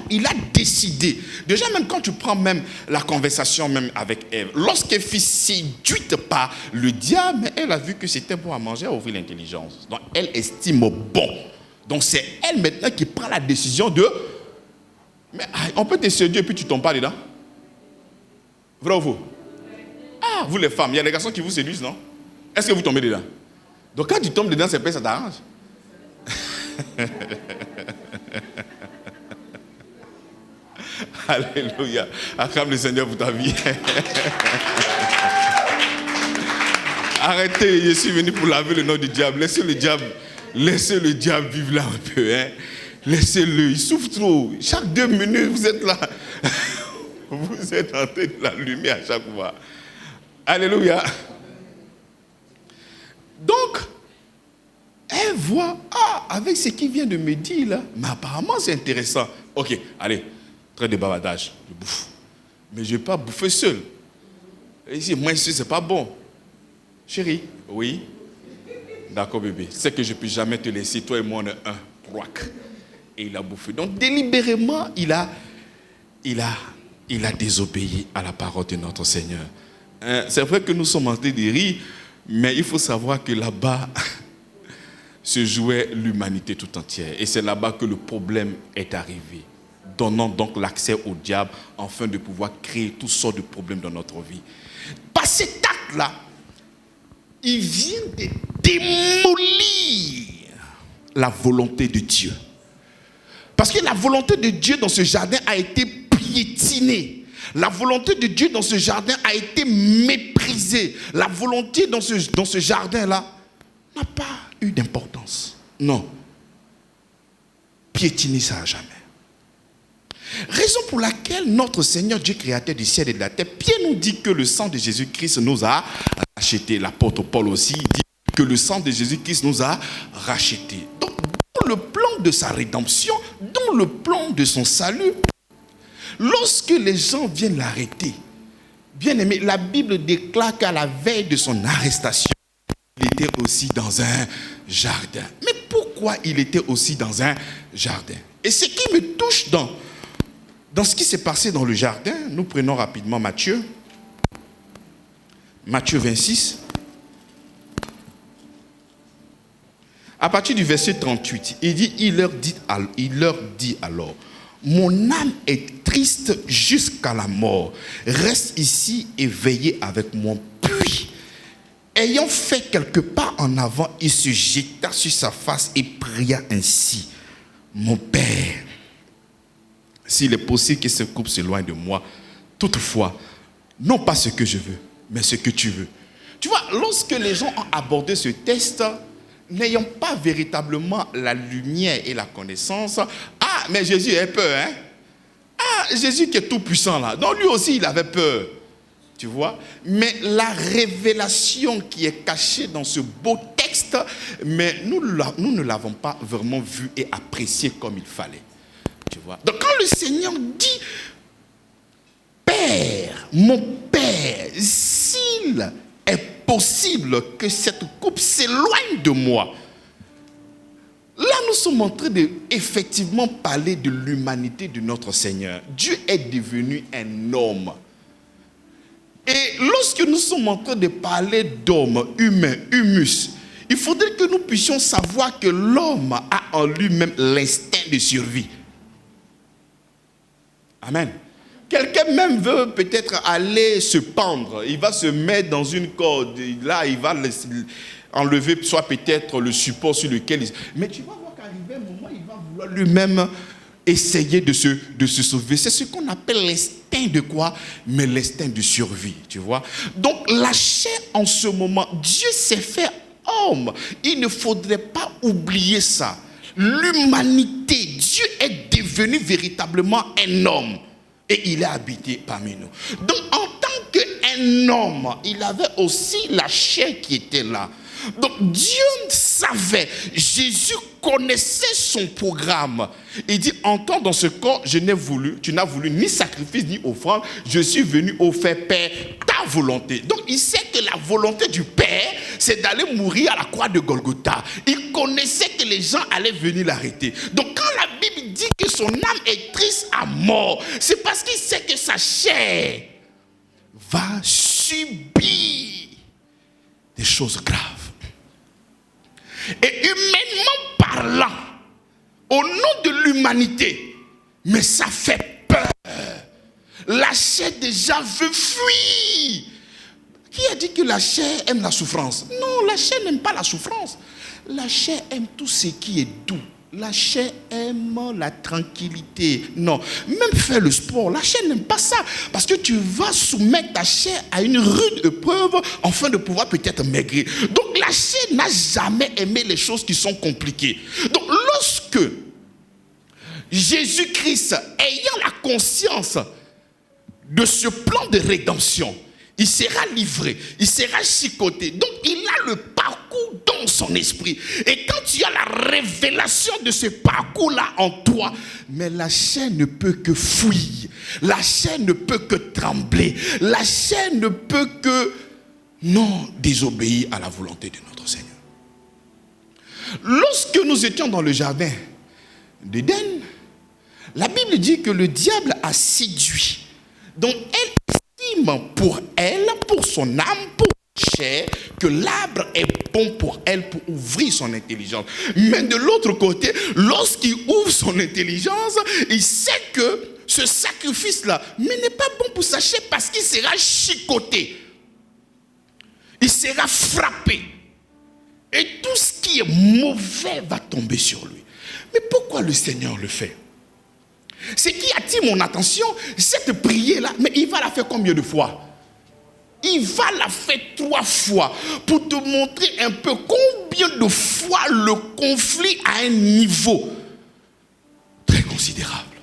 décidé. Déjà même quand tu prends même la conversation même avec Ève, lorsqu'elle fut séduite par le diable, elle a vu que c'était bon à manger, à ouvrir l'intelligence. Donc elle estime bon. Donc c'est elle maintenant qui prend la décision de... Mais on peut te séduire et puis tu ne tombes pas dedans. Vrai ou faux? Ah, vous les femmes, il y a des garçons qui vous séduisent, non? Est-ce que vous tombez dedans? Donc quand tu tombes dedans, c'est pas ça t'arrange. Alléluia. Acclame le Seigneur pour ta vie. Arrêtez, je suis venu pour laver le nom du diable. Laissez le diable vivre là un peu. Hein. Laissez-le, il souffre trop. Chaque 2 minutes, vous êtes là. Vous êtes en train de l'allumer à chaque fois. Alléluia. Donc, elle voit, avec ce qu'il vient de me dire là, mais apparemment c'est intéressant. Ok, allez, traite de bavardage, je bouffe. Mais je ne vais pas bouffer seul. Et ici, moi, c'est pas bon. Chérie, oui. D'accord, bébé. C'est que je ne peux jamais te laisser. Toi et moi, on est un. Rock. Et il a bouffé. Donc, délibérément, il a désobéi à la parole de notre Seigneur. C'est vrai que nous sommes en train de rire, mais il faut savoir que là-bas se jouait l'humanité tout entière. Et c'est là-bas que le problème est arrivé. Donnant donc l'accès au diable afin de pouvoir créer toutes sortes de problèmes dans notre vie. Par cet acte-là, il vient de démolir la volonté de Dieu. Parce que la volonté de Dieu dans ce jardin a été piétinée. La volonté de Dieu dans ce jardin a été méprisée. La volonté dans ce jardin-là n'a pas eu d'importance. Non. Piétiner ça à jamais. Raison pour laquelle notre Seigneur Dieu créateur du ciel et de la terre, Pierre nous dit que le sang de Jésus-Christ nous a rachetés. L'apôtre Paul aussi dit que le sang de Jésus-Christ nous a rachetés. Donc, dans le plan de sa rédemption, dans le plan de son salut, lorsque les gens viennent l'arrêter, bien aimé, la Bible déclare qu'à la veille de son arrestation, il était aussi dans un jardin. Mais pourquoi il était aussi dans un jardin? Et ce qui me touche dans ce qui s'est passé dans le jardin, nous prenons rapidement Matthieu 26. À partir du verset 38, il dit, il leur dit alors, mon âme est triste jusqu'à la mort. Reste ici et veillez avec moi. Puis, ayant fait quelques pas en avant, il se jeta sur sa face et pria ainsi. Mon Père, s'il est possible que ce couple s'éloigne de moi, toutefois, non pas ce que je veux, mais ce que tu veux. Tu vois, lorsque les gens ont abordé ce test, n'ayant pas véritablement la lumière et la connaissance, mais Jésus a peur, hein? Jésus qui est tout puissant là, donc lui aussi il avait peur, tu vois. Mais la révélation qui est cachée dans ce beau texte, mais nous ne l'avons pas vraiment vu et apprécié comme il fallait, tu vois. Donc quand le Seigneur dit, Père, mon Père, s'il est possible que cette coupe s'éloigne de moi. Là, nous sommes en train de effectivement parler de l'humanité de notre Seigneur. Dieu est devenu un homme. Et lorsque nous sommes en train de parler d'homme, humain, humus, il faudrait que nous puissions savoir que l'homme a en lui-même l'instinct de survie. Amen. Quelqu'un même veut peut-être aller se pendre. Il va se mettre dans une corde. Là, il va enlever soit peut-être le support sur lequel il... Mais tu vas voir qu'arriver un moment, il va vouloir lui-même essayer de se sauver. C'est ce qu'on appelle l'instinct de quoi? Mais l'instinct de survie, tu vois. Donc la chair en ce moment, Dieu s'est fait homme. Il ne faudrait pas oublier ça. L'humanité, Dieu est devenu véritablement un homme. Et il est habité parmi nous. Donc en tant qu'un homme, il avait aussi la chair qui était là. Donc Dieu savait, Jésus connaissait son programme. Il dit, entends dans ce corps, tu n'as voulu ni sacrifice ni offrande, je suis venu au faire, Père, ta volonté. Donc il sait que la volonté du Père, c'est d'aller mourir à la croix de Golgotha. Il connaissait que les gens allaient venir l'arrêter. Donc quand la Bible dit que son âme est triste à mort, c'est parce qu'il sait que sa chair va subir des choses graves. Et humainement parlant, au nom de l'humanité, mais ça fait peur. La chair déjà veut fuir. Qui a dit que la chair aime la souffrance? Non, la chair n'aime pas la souffrance. La chair aime tout ce qui est doux. La chair aime la tranquillité. Non, même faire le sport, la chair n'aime pas ça. Parce que tu vas soumettre ta chair à une rude épreuve afin de pouvoir peut-être maigrir. Donc la chair n'a jamais aimé les choses qui sont compliquées. Donc lorsque Jésus-Christ, ayant la conscience de ce plan de rédemption, il sera livré, il sera chicoté. Donc il a le parcours dans son esprit. Et quand tu as la révélation de ce parcours-là en toi, mais la chair ne peut que fuir. La chair ne peut que trembler. La chair ne peut que non désobéir à la volonté de notre Seigneur. Lorsque nous étions dans le jardin d'Éden, la Bible dit que le diable a séduit. Donc elle estime pour elle, pour son âme, pour sa chair, que l'arbre est bon pour elle pour ouvrir son intelligence. Mais de l'autre côté, lorsqu'il ouvre son intelligence, il sait que ce sacrifice-là n'est pas bon pour sa chair parce qu'il sera chicoté. Il sera frappé. Et tout ce qui est mauvais va tomber sur lui. Mais pourquoi le Seigneur le fait? Ce qui attire mon attention, cette prière-là, mais il va la faire combien de fois? Il va la faire 3 fois pour te montrer un peu combien de fois le conflit a un niveau très considérable.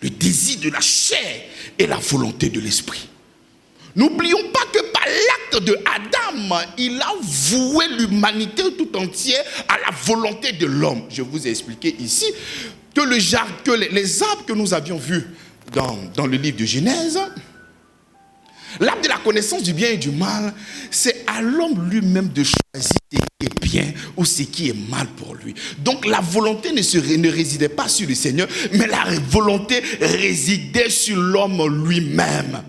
Le désir de la chair et la volonté de l'esprit. N'oublions pas que par l'acte de Adam, il a voué l'humanité tout entière à la volonté de l'homme. Je vous ai expliqué ici que les arbres que nous avions vus dans le livre de Genèse, l'arbre de la connaissance du bien et du mal, c'est à l'homme lui-même de choisir ce qui est bien ou ce qui est mal pour lui. Donc la volonté ne résidait pas sur le Seigneur, mais la volonté résidait sur l'homme lui-même.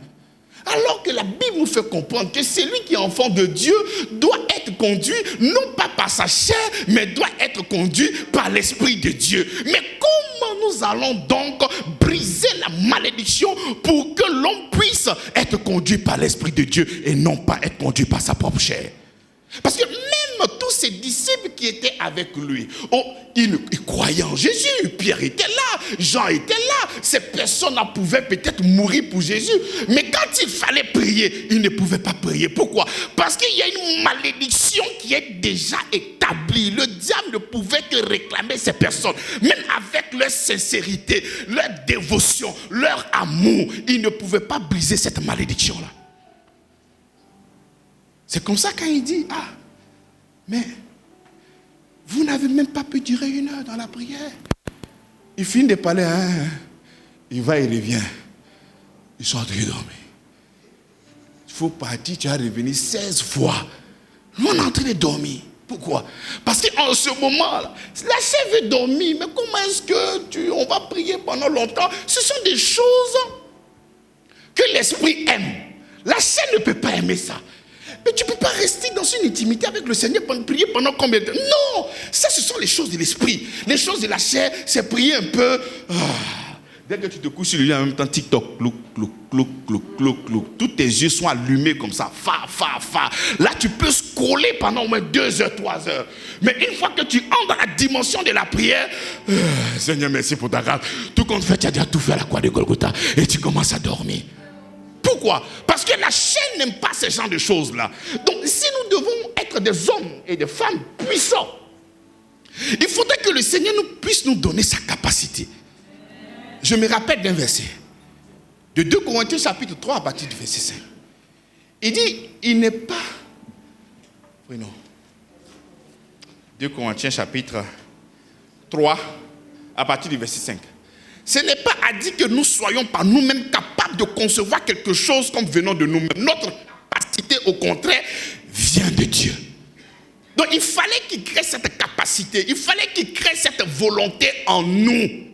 Alors que la Bible nous fait comprendre que celui qui est enfant de Dieu doit être conduit, non pas par sa chair, mais doit être conduit par l'Esprit de Dieu. Mais comment nous allons donc briser la malédiction pour que l'homme puisse être conduit par l'Esprit de Dieu et non pas être conduit par sa propre chair? Parce que même tous ses disciples qui étaient avec lui, ils croyaient en Jésus. Pierre était là, Jean était là. Ces personnes-là pouvaient peut-être mourir pour Jésus. Mais quand il fallait prier, ils ne pouvaient pas prier. Pourquoi? Parce qu'il y a une malédiction qui est déjà établie. Le diable ne pouvait que réclamer ces personnes. Même avec leur sincérité, leur dévotion, leur amour, il ne pouvait pas briser cette malédiction-là. C'est comme ça quand il dit, mais vous n'avez même pas pu durer 1 heure dans la prière. Il finit de parler, il va et revient. Ils sont en train de dormir. Il faut partir, tu vas revenir 16 fois. Nous, on est en train de dormir. Pourquoi? Parce qu'en ce moment-là, la chair veut dormir. Mais comment est-ce que on va prier pendant longtemps? Ce sont des choses que l'esprit aime. La chair ne peut pas aimer ça. Mais tu ne peux pas rester dans une intimité avec le Seigneur pour prier pendant combien de temps? Non! Ça, ce sont les choses de l'esprit. Les choses de la chair, c'est prier un peu Dès que tu te couches sur le lit en même temps, TikTok, clouc, clouc, clouc, clouc, clouc, clouc. Tous tes yeux sont allumés comme ça, fa. Là, tu peux scroller pendant au moins 2 heures, 3 heures. Mais une fois que tu entres dans la dimension de la prière, Seigneur, merci pour ta grâce. Tout compte fait, tu as déjà tout fait à la croix de Golgotha et tu commences à dormir. Pourquoi? Parce que la chaîne n'aime pas ce genre de choses-là. Donc, si nous devons être des hommes et des femmes puissants, il faudrait que le Seigneur puisse nous donner sa capacité. Je me rappelle d'un verset de 2 Corinthiens chapitre 3 à partir du verset 5. Il dit, il n'est pas... Oui, non. 2 Corinthiens chapitre 3 à partir du verset 5. Ce n'est pas à dire que nous soyons par nous-mêmes capables de concevoir quelque chose comme venant de nous-mêmes. Notre capacité, au contraire, vient de Dieu. Donc il fallait qu'il crée cette capacité, il fallait qu'il crée cette volonté en nous.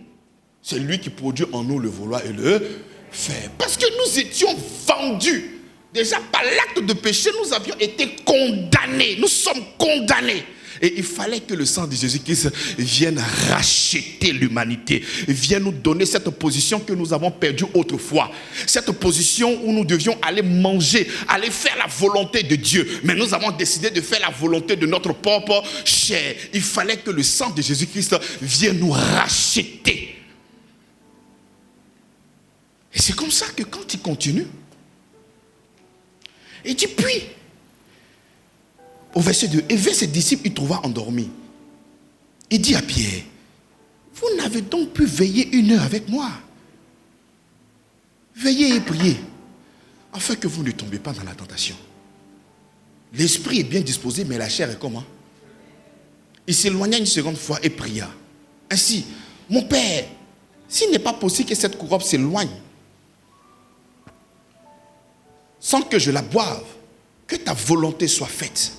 C'est lui qui produit en nous le vouloir et le faire. Parce que nous étions vendus. Déjà par l'acte de péché, nous avions été condamnés. Nous sommes condamnés. Et il fallait que le sang de Jésus-Christ vienne racheter l'humanité, vienne nous donner cette position que nous avons perdue autrefois. Cette position où nous devions aller manger, aller faire la volonté de Dieu. Mais nous avons décidé de faire la volonté de notre propre chair. Il fallait que le sang de Jésus-Christ vienne nous racheter. Et c'est comme ça que quand il continue, il dit puis, au verset 2, et vers ses disciples, il trouva endormis. Il dit à Pierre, vous n'avez donc pu veiller 1 heure avec moi. Veillez et priez, afin que vous ne tombiez pas dans la tentation. L'esprit est bien disposé, mais la chair est comment? Il s'éloigna une seconde fois et pria. Ainsi, mon Père, s'il n'est pas possible que cette couronne s'éloigne, sans que je la boive, que ta volonté soit faite.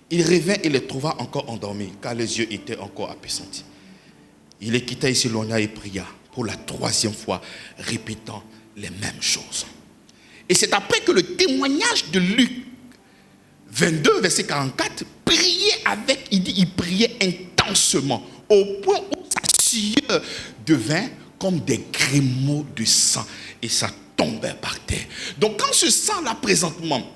Il revint et les trouva encore endormis, car les yeux étaient encore appesantis. Il les quitta et s'éloigna et pria pour la 3e fois, répétant les mêmes choses. Et c'est après que le témoignage de Luc 22, verset 44, priait avec, il dit, il priait intensement, au point où sa sueur devint comme des grémeaux de sang, et ça tombait par terre. Donc quand ce sang-là présentement,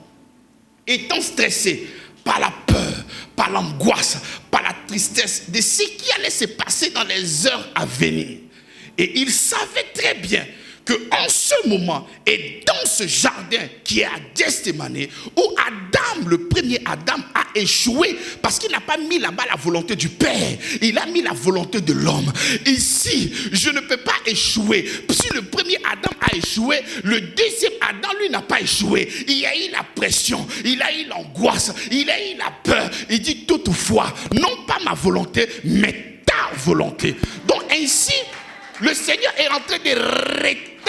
étant stressé par la peur, par l'angoisse, par la tristesse de ce qui allait se passer dans les heures à venir, et il savait très bien qu'en ce moment et dans ce jardin qui est à Gethsémane, où Adam, le premier Adam, a échoué parce qu'il n'a pas mis là-bas la volonté du Père, il a mis la volonté de l'homme. Ici, je ne peux pas échouer. Si le premier Adam a échoué, le deuxième Adam, lui, n'a pas échoué. Il a eu la pression, il a eu l'angoisse, il a eu la peur. Il dit toutefois, non pas ma volonté, mais ta volonté. Donc ainsi, le Seigneur est en train de rétablir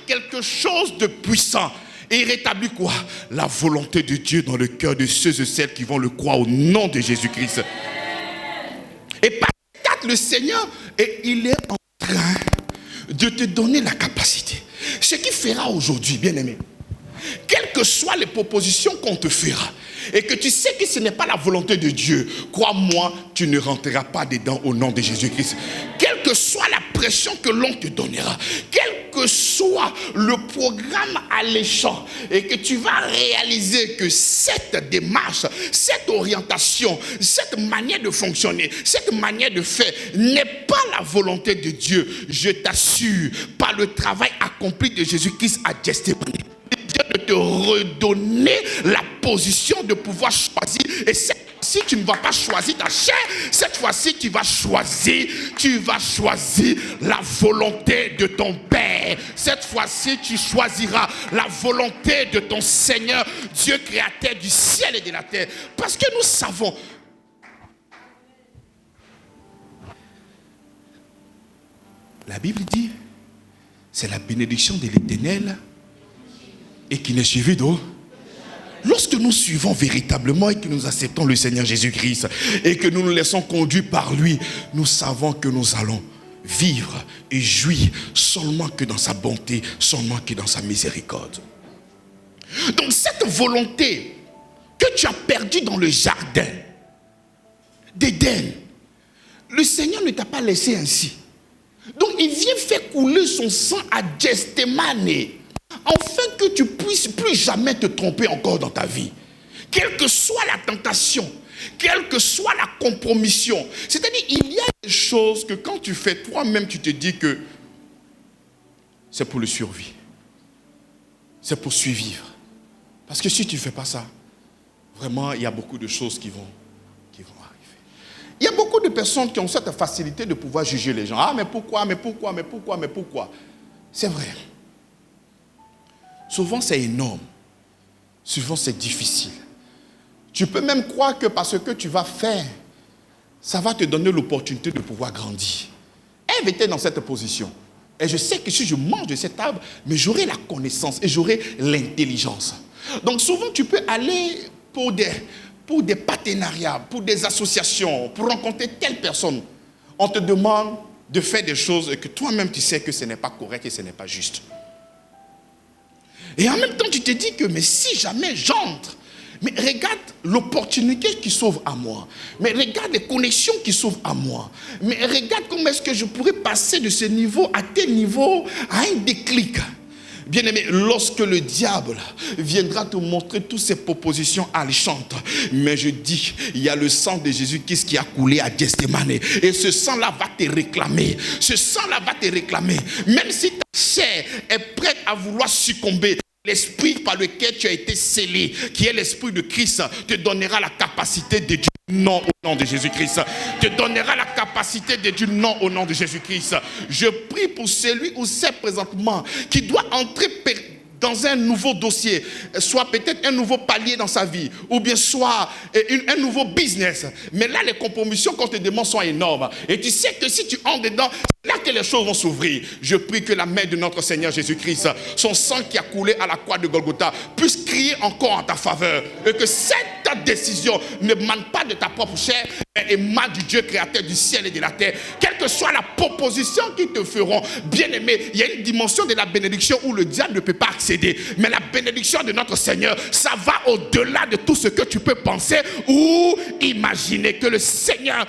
quelque chose de puissant. Et il rétablit quoi? La volonté de Dieu dans le cœur de ceux et celles qui vont le croire au nom de Jésus-Christ. Et par 4, le Seigneur, et il est en train de te donner la capacité. Ce qu'il fera aujourd'hui, bien-aimé, quelles que soient les propositions qu'on te fera, et que tu sais que ce n'est pas la volonté de Dieu, crois-moi, tu ne rentreras pas dedans au nom de Jésus-Christ. Quelle que soit la pression que l'on te donnera, quel que soit le programme alléchant, et que tu vas réaliser que cette démarche, cette orientation, cette manière de fonctionner, cette manière de faire n'est pas la volonté de Dieu, je t'assure, par le travail accompli de Jésus-Christ à Gethsémane, de te redonner la position de pouvoir choisir. Et cette fois-ci, tu ne vas pas choisir ta chair. Cette fois-ci, tu vas choisir la volonté de ton Père. Cette fois-ci, tu choisiras la volonté de ton Seigneur, Dieu créateur du ciel et de la terre. Parce que nous savons, la Bible dit, c'est la bénédiction de l'Éternel et qui n'est suivi d'eau. Lorsque nous suivons véritablement et que nous acceptons le Seigneur Jésus-Christ et que nous nous laissons conduire par lui, nous savons que nous allons vivre et jouir seulement que dans sa bonté, seulement que dans sa miséricorde. Donc cette volonté que tu as perdue dans le jardin d'Éden, le Seigneur ne t'a pas laissé ainsi. Donc il vient faire couler son sang à Gethsémane, afin que tu puisses plus jamais te tromper encore dans ta vie. Quelle que soit la tentation, quelle que soit la compromission. C'est-à-dire, il y a des choses que quand tu fais toi-même, tu te dis que c'est pour le survie. C'est pour survivre. Parce que si tu ne fais pas ça, vraiment, il y a beaucoup de choses qui vont arriver. Il y a beaucoup de personnes qui ont cette facilité de pouvoir juger les gens. Ah, mais pourquoi? C'est vrai. Souvent, c'est énorme. Souvent, c'est difficile. Tu peux même croire que parce que tu vas faire, ça va te donner l'opportunité de pouvoir grandir. Ève était dans cette position. Et je sais que si je mange de cette arbre, mais j'aurai la connaissance et j'aurai l'intelligence. Donc souvent, tu peux aller pour des partenariats, pour des associations, pour rencontrer telle personne. On te demande de faire des choses que toi-même tu sais que ce n'est pas correct et ce n'est pas juste. Et en même temps, tu te dis que, mais si jamais j'entre, mais regarde l'opportunité qui s'ouvre à moi. Mais regarde les connexions qui s'ouvrent à moi. Mais regarde comment est-ce que je pourrais passer de ce niveau à tel niveau, à un déclic. Bien-aimé, lorsque le diable viendra te montrer toutes ces propositions alléchantes, mais je dis, il y a le sang de Jésus-Christ qui a coulé à Gethsémane. Et ce sang-là va te réclamer. Ce sang-là va te réclamer. Même si ta chair est prête à vouloir succomber, l'esprit par lequel tu as été scellé, qui est l'esprit de Christ, te donnera la capacité de dire non au nom de Jésus-Christ. Te donnera la capacité de dire non au nom de Jésus-Christ. Je prie pour celui ou celle présentement qui doit entrer dans un nouveau dossier, soit peut-être un nouveau palier dans sa vie, ou bien soit un nouveau business. Mais là, les compromissions qu'on te demande sont énormes. Et tu sais que si tu entres dedans, c'est là que les choses vont s'ouvrir. Je prie que la main de notre Seigneur Jésus-Christ, son sang qui a coulé à la croix de Golgotha, puisse crier encore en ta faveur. Et que cette décision ne manque pas de ta propre chair, mais émane du Dieu créateur du ciel et de la terre. Quelle que soit la proposition qu'ils te feront, bien aimé, il y a une dimension de la bénédiction où le diable ne peut pas accéder. Mais la bénédiction de notre Seigneur, ça va au-delà de tout ce que tu peux penser ou imaginer. Que le Seigneur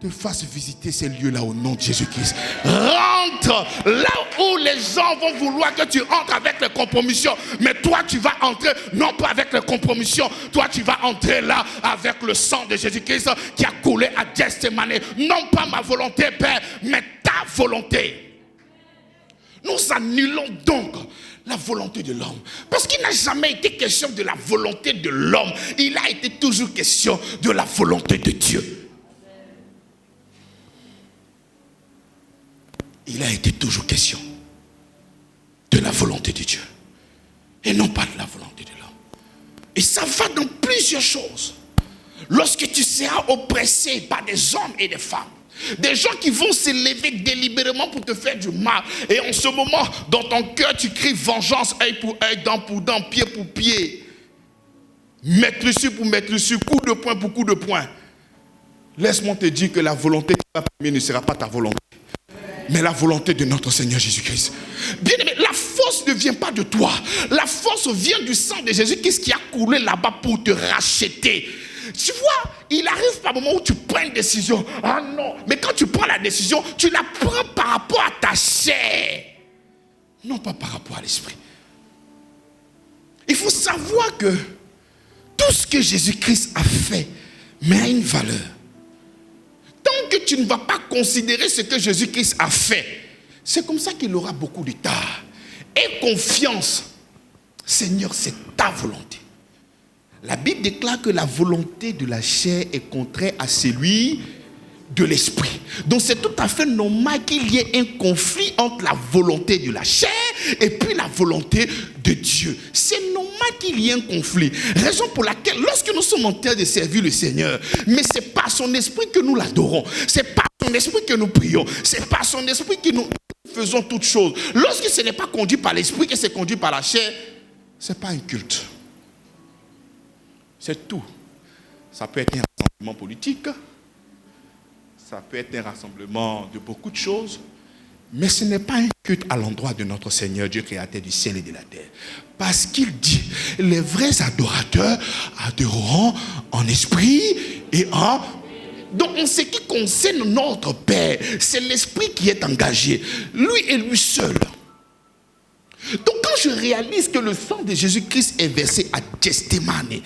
te fasse visiter ces lieux-là au nom de Jésus-Christ. Rentre là où les gens vont vouloir que tu entres avec les compromissions. Mais toi, tu vas entrer non pas avec les compromissions. Toi, tu vas entrer là avec le sang de Jésus-Christ qui a coulé à Gethsémane. Non pas ma volonté, Père, mais ta volonté. Nous annulons donc la volonté de l'homme. Parce qu'il n'a jamais été question de la volonté de l'homme. Il a été toujours question de la volonté de Dieu. Il a été toujours question de la volonté de Dieu et non pas de la volonté de l'homme. Et ça va dans plusieurs choses. Lorsque tu seras oppressé par des hommes et des femmes, des gens qui vont s'élever délibérément pour te faire du mal, et en ce moment, dans ton cœur, tu cries vengeance, œil pour œil, dent pour dent, pied pour pied, maître pour maître, coup de poing pour coup de poing. Laisse-moi te dire que la volonté qui va primer ne sera pas ta volonté, mais la volonté de notre Seigneur Jésus-Christ. Bien aimé, la force ne vient pas de toi. La force vient du sang de Jésus-Christ qui a coulé là-bas pour te racheter. Tu vois, il arrive par un moment où tu prends une décision. Ah non, mais quand tu prends la décision, tu la prends par rapport à ta chair, non pas par rapport à l'esprit. Il faut savoir que tout ce que Jésus-Christ a fait mais a une valeur. Tant que tu ne vas pas considérer ce que Jésus-Christ a fait, c'est comme ça qu'il aura beaucoup de tard. Aie confiance. Seigneur, c'est ta volonté. La Bible déclare que la volonté de la chair est contraire à celui de l'esprit. Donc c'est tout à fait normal qu'il y ait un conflit entre la volonté de la chair et puis la volonté de Dieu. C'est normal qu'il y ait un conflit. Raison pour laquelle, lorsque nous sommes en train de servir le Seigneur, mais c'est par son esprit que nous l'adorons. C'est par son esprit que nous prions. C'est par son esprit que nous faisons toutes choses. Lorsque ce n'est pas conduit par l'esprit, que c'est conduit par la chair, ce n'est pas un culte. C'est tout. Ça peut être un rassemblement politique, ça peut être un rassemblement de beaucoup de choses, mais ce n'est pas un culte à l'endroit de notre Seigneur, Dieu créateur du ciel et de la terre. Parce qu'il dit, les vrais adorateurs adoreront en esprit et en... Donc en ce qui concerne notre Père, c'est l'Esprit qui est engagé. Lui et lui seul. Donc quand je réalise que le sang de Jésus-Christ est versé à Gethsémane,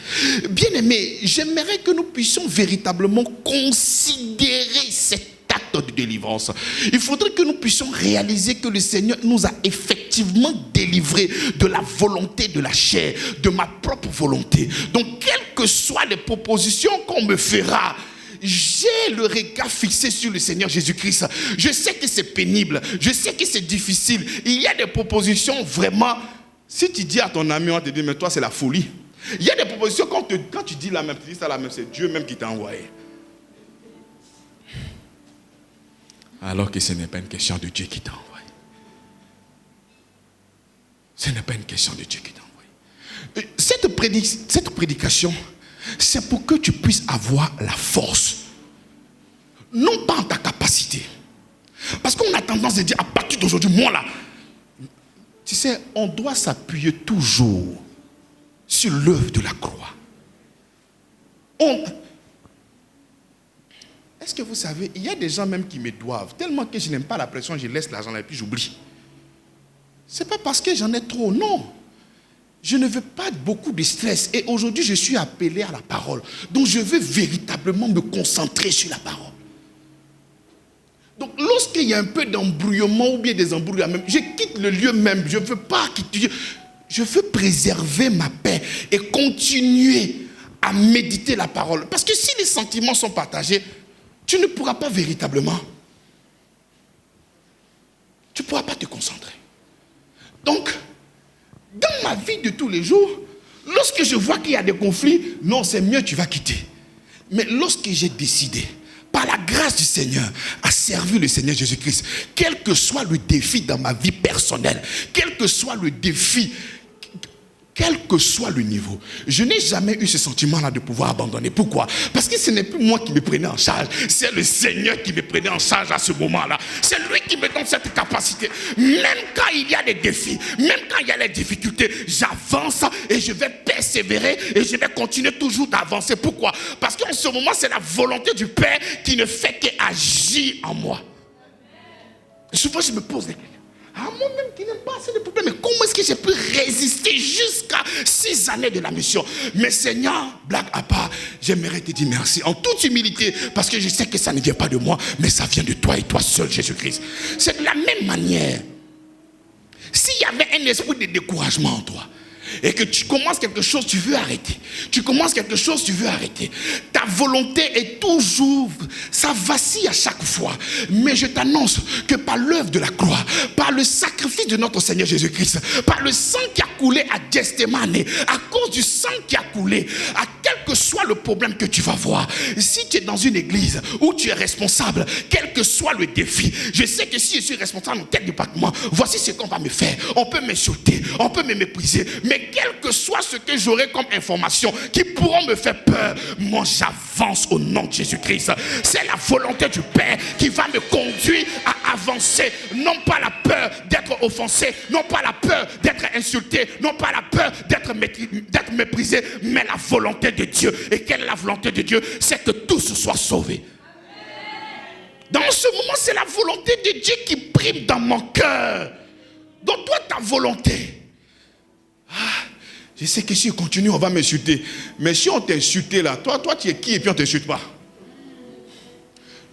bien aimé, j'aimerais que nous puissions véritablement considérer cet acte de délivrance. Il faudrait que nous puissions réaliser que le Seigneur nous a effectivement délivrés de la volonté de la chair, de ma propre volonté. Donc quelles que soient les propositions qu'on me fera, j'ai le regard fixé sur le Seigneur Jésus-Christ. Je sais que c'est pénible, je sais que c'est difficile. Il y a des propositions vraiment, si tu dis à ton ami, on te dit mais toi c'est la folie. Il y a des propositions quand tu dis la même, tu dis ça la même, c'est Dieu même qui t'a envoyé. Alors que ce n'est pas une question de Dieu qui t'a envoyé. Ce n'est pas une question de Dieu qui t'a envoyé. Cette prédication, c'est pour que tu puisses avoir la force. Non pas en ta capacité. Parce qu'on a tendance à dire, à partir d'aujourd'hui, moi là, tu sais, on doit s'appuyer toujours sur l'œuvre de la croix. Est-ce que vous savez, il y a des gens même qui me doivent, tellement que je n'aime pas la pression, je laisse l'argent là et puis j'oublie. C'est pas parce que j'en ai trop, non. Je ne veux pas beaucoup de stress. Et aujourd'hui, je suis appelé à la parole. Donc, je veux véritablement me concentrer sur la parole. Donc, lorsqu'il y a un peu d'embrouillement ou bien des embrouillements, je quitte le lieu même. Je ne veux pas quitter. Je veux préserver ma paix et continuer à méditer la parole. Parce que si les sentiments sont partagés, tu ne pourras pas véritablement. Tu ne pourras pas te concentrer. Donc, dans ma vie de tous les jours, lorsque je vois qu'il y a des conflits, non, c'est mieux, tu vas quitter. Mais lorsque j'ai décidé, par la grâce du Seigneur, à servir le Seigneur Jésus-Christ, quel que soit le défi dans ma vie personnelle, quel que soit le défi, quel que soit le niveau, je n'ai jamais eu ce sentiment-là de pouvoir abandonner. Pourquoi? Parce que ce n'est plus moi qui me prenais en charge, c'est le Seigneur qui me prenait en charge à ce moment-là. C'est lui qui me donne cette capacité. Même quand il y a des défis, même quand il y a les difficultés, j'avance et je vais persévérer et je vais continuer toujours d'avancer. Pourquoi? Parce qu'en ce moment, c'est la volonté du Père qui ne fait qu'agir en moi. Et souvent, je me pose des questions. Moi-même qui n'aime pas assez de problèmes, mais comment est-ce que j'ai pu résister jusqu'à 6 années de la mission? Mais Seigneur, blague à part, j'aimerais te dire merci en toute humilité, parce que je sais que ça ne vient pas de moi, mais ça vient de toi et toi seul, Jésus-Christ. C'est de la même manière. S'il y avait un esprit de découragement en toi, et que tu commences quelque chose, tu veux arrêter. Tu commences quelque chose, tu veux arrêter. Ta volonté est toujours, ça vacille à chaque fois. Mais je t'annonce que par l'œuvre de la croix, par le sacrifice de notre Seigneur Jésus-Christ, par le sang qui a coulé à Gethsémane, à cause du sang qui a coulé, à quel que soit le problème que tu vas voir, si tu es dans une église où tu es responsable, quel que soit le défi, je sais que si je suis responsable dans tel département, voici ce qu'on va me faire. On peut m'insulter, on peut me mépriser, mais quel que soit ce que j'aurai comme information qui pourront me faire peur, moi j'avance au nom de Jésus-Christ. C'est la volonté du Père qui va me conduire à avancer. Non pas la peur d'être offensé, non pas la peur d'être insulté, non pas la peur d'être méprisé, mais la volonté de Dieu. Et quelle est la volonté de Dieu? C'est que tous soient sauvés. Dans ce moment, c'est la volonté de Dieu qui prime dans mon cœur. Donc toi, ta volonté. Je sais que si on continue, on va m'insulter. Mais si on t'insulte là, toi tu es qui et puis on ne t'insulte pas?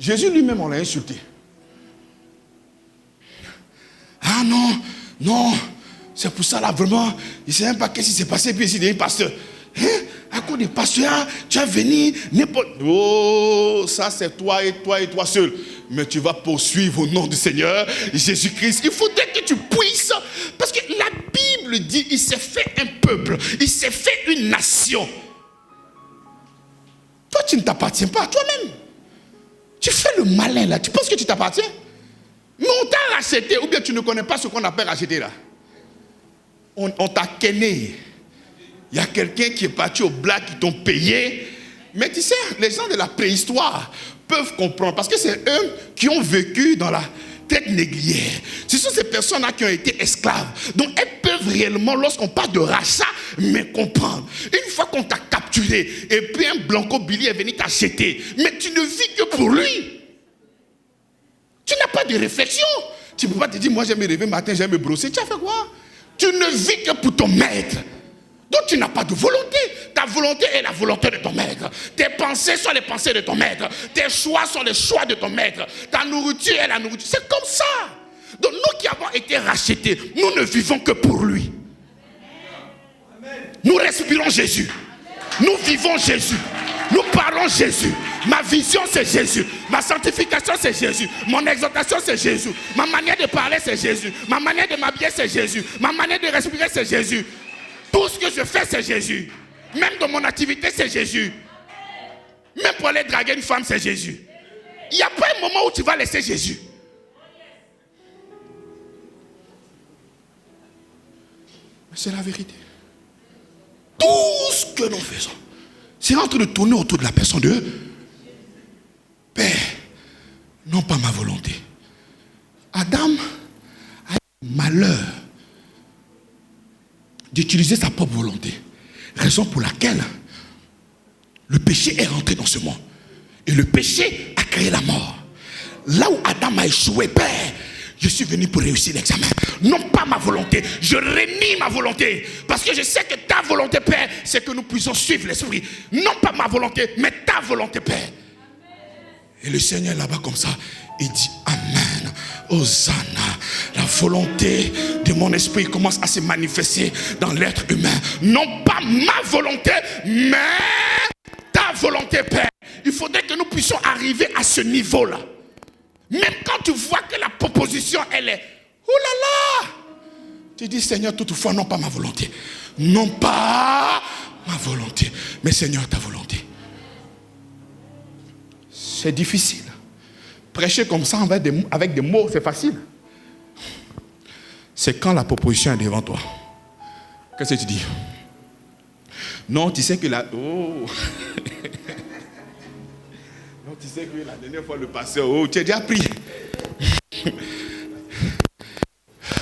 Jésus lui-même, on l'a insulté. Ah non, c'est pour ça là, vraiment, il ne sait même pas qu'est-ce qui s'est passé. Puis il dit, pasteur, à cause des pasteurs, tu as venu, n'importe. Oh, ça c'est toi et toi seul. Mais tu vas poursuivre au nom du Seigneur Jésus-Christ. Il faudrait que tu puisses, parce que la Bible dit, il s'est fait un peuple, il s'est fait une nation. Toi, tu ne t'appartiens pas à toi-même. Tu fais le malin là, tu penses que tu t'appartiens? Mais on t'a racheté, ou bien tu ne connais pas ce qu'on appelle racheter là. On t'a kenné. Il y a quelqu'un qui est parti au black, qui t'ont payé. Mais tu sais, les gens de la préhistoire peuvent comprendre, parce que c'est eux qui ont vécu dans la tête négrière. Ce sont ces personnes-là qui ont été esclaves. Donc elles peuvent réellement, lorsqu'on parle de rachat, mais comprendre. Une fois qu'on t'a capturé, facturé. Et puis un Blanco Billy est venu t'acheter. Mais tu ne vis que pour lui. Tu n'as pas de réflexion. Tu ne peux pas te dire, moi j'aime me réveiller matin, j'aime me brosser. Tu as fait quoi? Tu ne vis que pour ton maître. Donc tu n'as pas de volonté. Ta volonté est la volonté de ton maître. Tes pensées sont les pensées de ton maître. Tes choix sont les choix de ton maître. Ta nourriture est la nourriture. C'est comme ça. Donc nous qui avons été rachetés, nous ne vivons que pour lui. Nous respirons Jésus. Nous vivons Jésus. Nous parlons Jésus. Ma vision c'est Jésus. Ma sanctification c'est Jésus. Mon exaltation c'est Jésus. Ma manière de parler c'est Jésus. Ma manière de m'habiller c'est Jésus. Ma manière de respirer c'est Jésus. Tout ce que je fais c'est Jésus. Même dans mon activité c'est Jésus. Même pour aller draguer une femme c'est Jésus. Il n'y a pas un moment où tu vas laisser Jésus. Mais c'est la vérité. Tout ce que nous faisons, c'est en train de tourner autour de la personne de Père, non pas ma volonté. Adam a eu le malheur d'utiliser sa propre volonté. Raison pour laquelle le péché est rentré dans ce monde. Et le péché a créé la mort. Là où Adam a échoué, Père, je suis venu pour réussir l'examen. Non pas ma volonté. Je renie ma volonté. Parce que je sais que ta volonté, Père, c'est que nous puissions suivre l'Esprit. Non pas ma volonté, mais ta volonté, Père. Et le Seigneur là-bas comme ça, il dit Amen. Hosanna. La volonté de mon esprit commence à se manifester dans l'être humain. Non pas ma volonté, mais ta volonté, Père. Il faudrait que nous puissions arriver à ce niveau-là. Même quand tu vois que la proposition, elle est « Oh là là !» Tu dis « Seigneur, toutefois, non pas ma volonté. Non pas ma volonté, mais Seigneur, ta volonté. » C'est difficile. Prêcher comme ça avec des mots, c'est facile. C'est quand la proposition est devant toi. Qu'est-ce que tu dis? Non, tu sais que la... Oh. Non, tu sais que la dernière fois, le pasteur, oh, tu as déjà prié.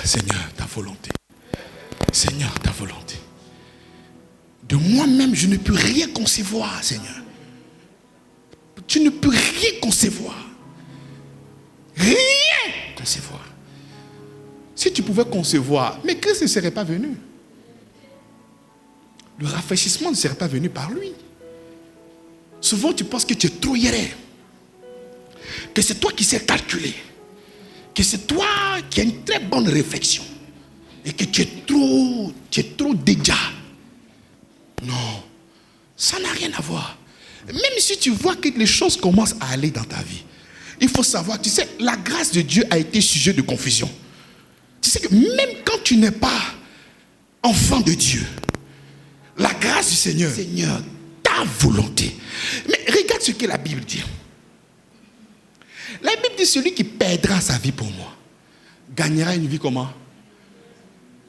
Seigneur, ta volonté. Seigneur, ta volonté. De moi-même, je ne peux rien concevoir, Seigneur. Tu ne peux rien concevoir. Rien concevoir. Si tu pouvais concevoir, mais Christ ne serait pas venu. Le rafraîchissement ne serait pas venu par lui. Souvent, tu penses que tu es trop hiéré. Que c'est toi qui sais calculer. Que c'est toi qui as une très bonne réflexion. Et que tu es trop déjà. Non, ça n'a rien à voir. Même si tu vois que les choses commencent à aller dans ta vie, il faut savoir, tu sais, la grâce de Dieu a été sujet de confusion. Tu sais que même quand tu n'es pas enfant de Dieu, la grâce du Seigneur, ta volonté. Mais regarde ce que la Bible dit. La Bible dit, celui qui perdra sa vie pour moi, gagnera une vie comment?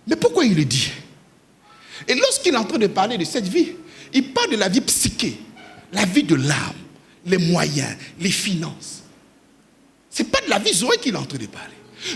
Mais pourquoi il le dit? Et lorsqu'il est en train de parler de cette vie, il parle de la vie psychique, la vie de l'âme, les moyens, les finances. Ce n'est pas de la vie Zoé qu'il est en train de parler.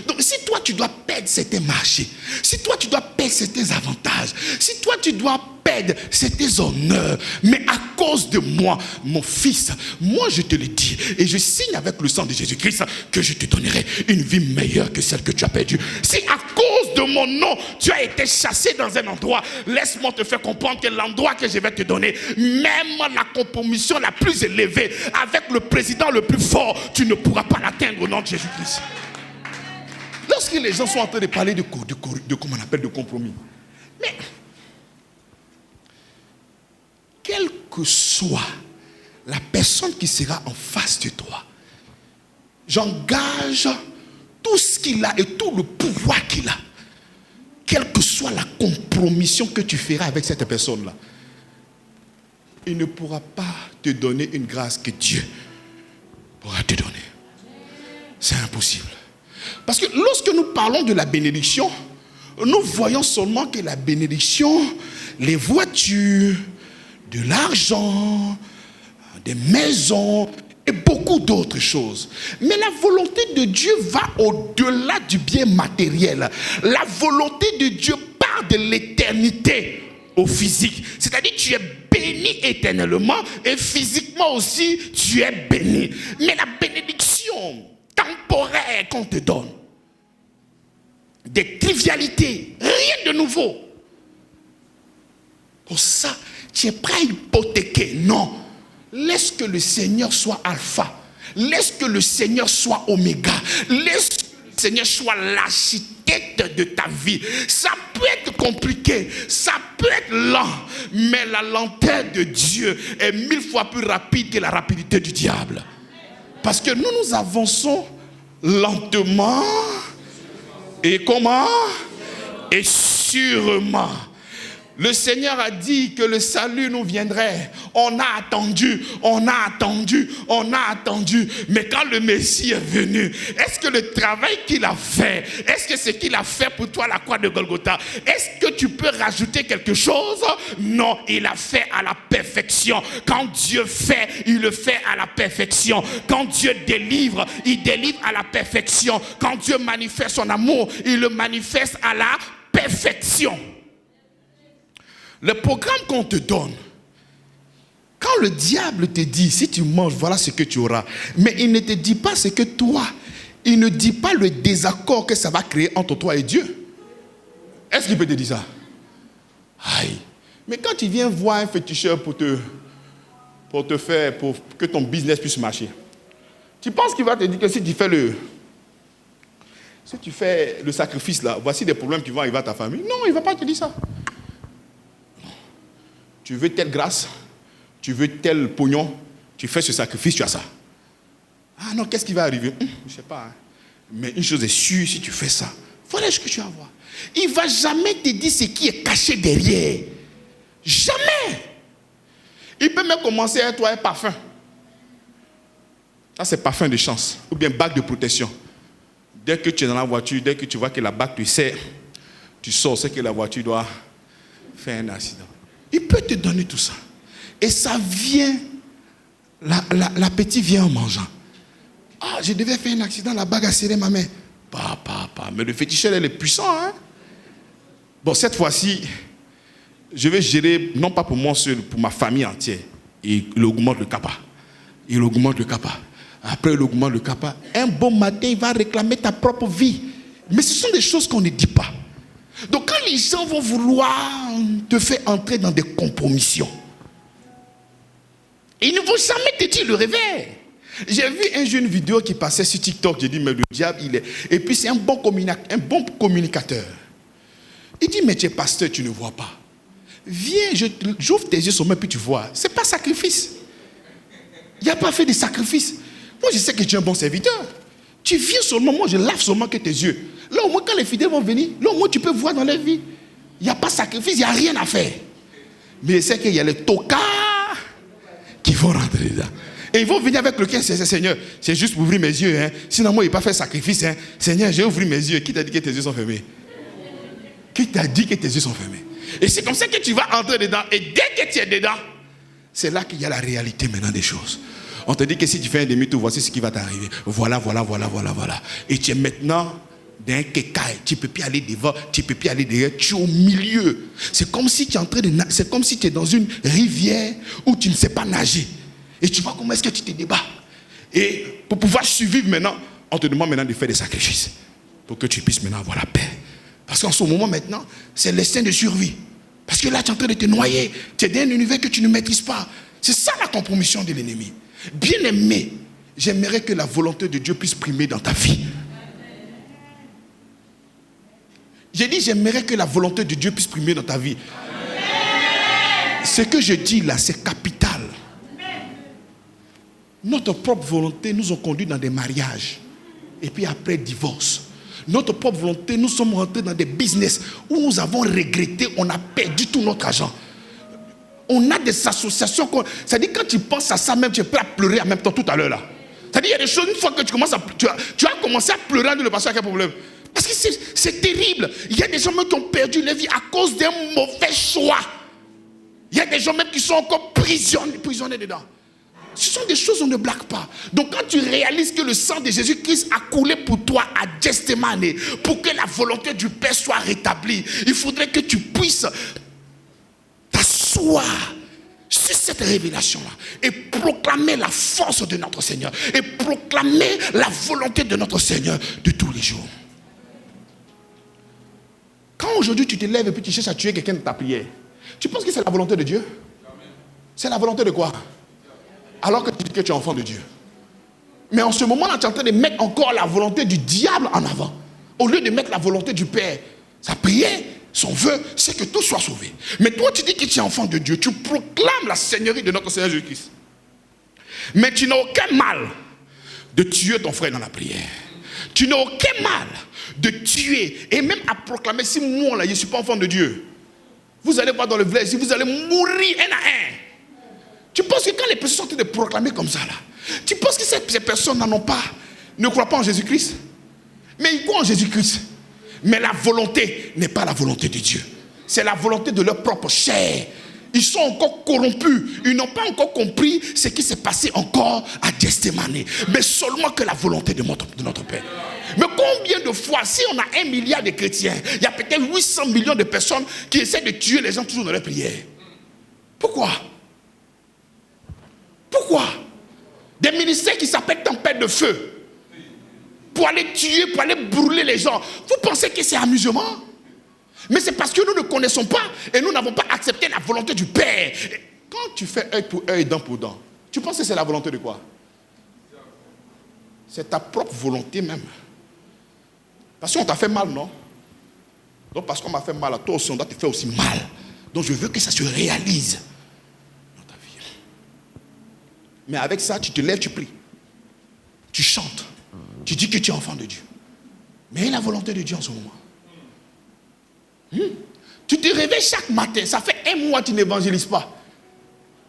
Donc si toi tu dois perdre certains marchés, si toi tu dois perdre certains avantages, si toi tu dois perdre certains honneurs, mais à cause de moi, mon fils, moi je te le dis, et je signe avec le sang de Jésus-Christ que je te donnerai une vie meilleure que celle que tu as perdue. Si à cause de mon nom, tu as été chassé dans un endroit, laisse-moi te faire comprendre que l'endroit que je vais te donner, même la compromission la plus élevée, avec le président le plus fort, tu ne pourras pas l'atteindre au nom de Jésus-Christ. Lorsque les gens sont en train de parler de comment on appelle, de compromis. Mais, quelle que soit la personne qui sera en face de toi, j'engage tout ce qu'il a et tout le pouvoir qu'il a. Quelle que soit la compromission que tu feras avec cette personne-là, il ne pourra pas te donner une grâce que Dieu pourra te donner. C'est impossible. Parce que lorsque nous parlons de la bénédiction, nous voyons seulement que la bénédiction, les voitures, de l'argent, des maisons et beaucoup d'autres choses. Mais la volonté de Dieu va au-delà du bien matériel. La volonté de Dieu part de l'éternité au physique. C'est-à-dire que tu es béni éternellement et physiquement aussi, tu es béni. Mais la bénédiction temporaire qu'on te donne, des trivialités, rien de nouveau. Pour ça, tu es prêt à hypothéquer. Non. Laisse que le Seigneur soit alpha. Laisse que le Seigneur soit oméga. Laisse que le Seigneur soit l'architecte de ta vie. Ça peut être compliqué, ça peut être lent, mais la lenteur de Dieu est 1000 fois plus rapide que la rapidité du diable. Parce que nous avançons lentement et comment? Et sûrement. Le Seigneur a dit que le salut nous viendrait. On a attendu, on a attendu, on a attendu. Mais quand le Messie est venu, est-ce que le travail qu'il a fait, est-ce que ce qu'il a fait pour toi à la croix de Golgotha, est-ce que tu peux rajouter quelque chose? Non, il a fait à la perfection. Quand Dieu fait, il le fait à la perfection. Quand Dieu délivre, il délivre à la perfection. Quand Dieu manifeste son amour, il le manifeste à la perfection. Le programme qu'on te donne, quand le diable te dit, si tu manges, voilà ce que tu auras. Mais il ne te dit pas ce que toi, il ne dit pas le désaccord que ça va créer entre toi et Dieu. Est-ce qu'il peut te dire ça? Aïe. Mais quand tu viens voir un féticheur pour que ton business puisse marcher, tu penses qu'il va te dire que si tu fais le sacrifice là, voici des problèmes qui vont arriver à ta famille? Non, il ne va pas te dire ça. Tu veux telle grâce, tu veux tel pognon, tu fais ce sacrifice, tu as ça. Ah non, qu'est-ce qui va arriver? Je ne sais pas. Hein. Mais une chose est sûre, si tu fais ça, voilà ce que tu vas avoir. Il ne va jamais te dire ce qui est caché derrière. Jamais. Il peut même commencer à toi un parfum. Ça, c'est parfum de chance. Ou bien bague de protection. Dès que tu es dans la voiture, dès que tu vois que la bague te sert, tu sors, c'est que la voiture doit faire un accident. Il peut te donner tout ça. Et ça vient, l'appétit vient en mangeant. Ah, je devais faire un accident, la bague a serré ma main. Pas. Mais le féticheur, il est puissant. Hein? Bon, cette fois-ci, je vais gérer, non pas pour moi seul, pour ma famille entière. Et il augmente le kappa. Après, il augmente le kappa. Un bon matin, il va réclamer ta propre vie. Mais ce sont des choses qu'on ne dit pas. Donc quand les gens vont vouloir te faire entrer dans des compromissions, ils ne vont jamais te dire le réveil. J'ai vu un jeune vidéo qui passait sur TikTok, j'ai dit mais le diable il est... Et puis c'est un bon communicateur. Il dit mais tu es pasteur, tu ne vois pas. Viens, j'ouvre tes yeux sur moi puis tu vois. C'est pas sacrifice. Il n'y a pas fait de sacrifice. Moi je sais que tu es un bon serviteur. Tu viens seulement, moi je lave seulement que tes yeux. Là au moins quand les fidèles vont venir, là au moins tu peux voir dans leur vie. Il n'y a pas de sacrifice, il n'y a rien à faire. Mais c'est qu'il y a les tocards qui vont rentrer dedans. Et ils vont venir avec le cœur, Seigneur, c'est juste pour ouvrir mes yeux. Hein. Sinon moi il n'y a pas fait sacrifice. Hein. Seigneur, j'ai ouvert mes yeux. Qui t'a dit que tes yeux sont fermés? Qui t'a dit que tes yeux sont fermés? Et c'est comme ça que tu vas entrer dedans. Et dès que tu es dedans, c'est là qu'il y a la réalité maintenant des choses. On te dit que si tu fais un demi-tour, voici ce qui va t'arriver. Voilà. Et tu es maintenant d'un kékaï. Tu ne peux plus aller devant, tu ne peux plus aller derrière. Tu es au milieu. C'est comme si tu es en train de nager. C'est comme si tu es dans une rivière où tu ne sais pas nager. Et tu vois comment est-ce que tu te débats. Et pour pouvoir survivre maintenant, on te demande maintenant de faire des sacrifices. Pour que tu puisses maintenant avoir la paix. Parce qu'en ce moment maintenant, c'est l'instinct de survie. Parce que là, tu es en train de te noyer. Tu es dans un univers que tu ne maîtrises pas. C'est ça la compromission de l'ennemi. Bien-aimé, j'aimerais que la volonté de Dieu puisse primer dans ta vie. J'ai dit, j'aimerais que la volonté de Dieu puisse primer dans ta vie. Ce que je dis là, c'est capital. Notre propre volonté nous a conduits dans des mariages. Et puis après, divorce. Notre propre volonté, nous sommes rentrés dans des business où nous avons regretté, on a perdu tout notre argent. On a des associations. C'est-à-dire quand tu penses à ça même, tu es prêt à pleurer en même temps tout à l'heure là. C'est-à-dire il y a des choses, une fois que tu commences à... Tu as commencé à pleurer de le passer à quel problème? Parce que c'est terrible. Il y a des gens même qui ont perdu leur vie à cause d'un mauvais choix. Il y a des gens même qui sont encore prisonniers dedans. Ce sont des choses qu'on ne blague pas. Donc quand tu réalises que le sang de Jésus-Christ a coulé pour toi à Gethsémane, pour que la volonté du Père soit rétablie, il faudrait que tu puisses t'asseoir sur cette révélation-là et proclamer la force de notre Seigneur et proclamer la volonté de notre Seigneur de tous les jours. Quand aujourd'hui tu te lèves et puis tu cherches à tuer quelqu'un de ta prière, tu penses que c'est la volonté de Dieu? C'est la volonté de quoi? Alors que tu dis que tu es enfant de Dieu. Mais en ce moment-là, tu es en train de mettre encore la volonté du diable en avant. Au lieu de mettre la volonté du Père. Sa prière, son vœu, c'est que tout soit sauvé. Mais toi, tu dis que tu es enfant de Dieu. Tu proclames la seigneurie de notre Seigneur Jésus-Christ. Mais tu n'as aucun mal de tuer ton frère dans la prière. Tu n'as aucun mal de tuer et même à proclamer, si moi là, je ne suis pas enfant de Dieu, vous allez voir dans le village, vous allez mourir un à un. Tu penses que quand les personnes sont en train de proclamer comme ça là, tu penses que ces personnes ne croient pas en Jésus-Christ? Mais ils croient en Jésus-Christ. Mais la volonté n'est pas la volonté de Dieu. C'est la volonté de leur propre chair. Ils sont encore corrompus. Ils n'ont pas encore compris ce qui s'est passé encore à Gethsémani. Mais seulement que la volonté de notre Père. Mais combien de fois, si on a 1 milliard de chrétiens, il y a peut-être 800 millions de personnes qui essaient de tuer les gens toujours dans leur prière. Pourquoi? Pourquoi? Des ministères qui s'appellent tempête de feu. Pour aller tuer, pour aller brûler les gens. Vous pensez que c'est amusement? Mais c'est parce que nous ne connaissons pas et nous n'avons pas accepté la volonté du Père. Et quand tu fais œil pour œil, dent pour dent, tu penses que c'est la volonté de quoi? C'est ta propre volonté même. Parce qu'on t'a fait mal, non? Donc parce qu'on m'a fait mal à toi aussi, on doit te faire aussi mal. Donc je veux que ça se réalise dans ta vie. Mais avec ça, tu te lèves, tu pries. Tu chantes. Tu dis que tu es enfant de Dieu. Mais la volonté de Dieu en ce moment. Tu te réveilles chaque matin. Ça fait 1 mois que tu n'évangélises pas.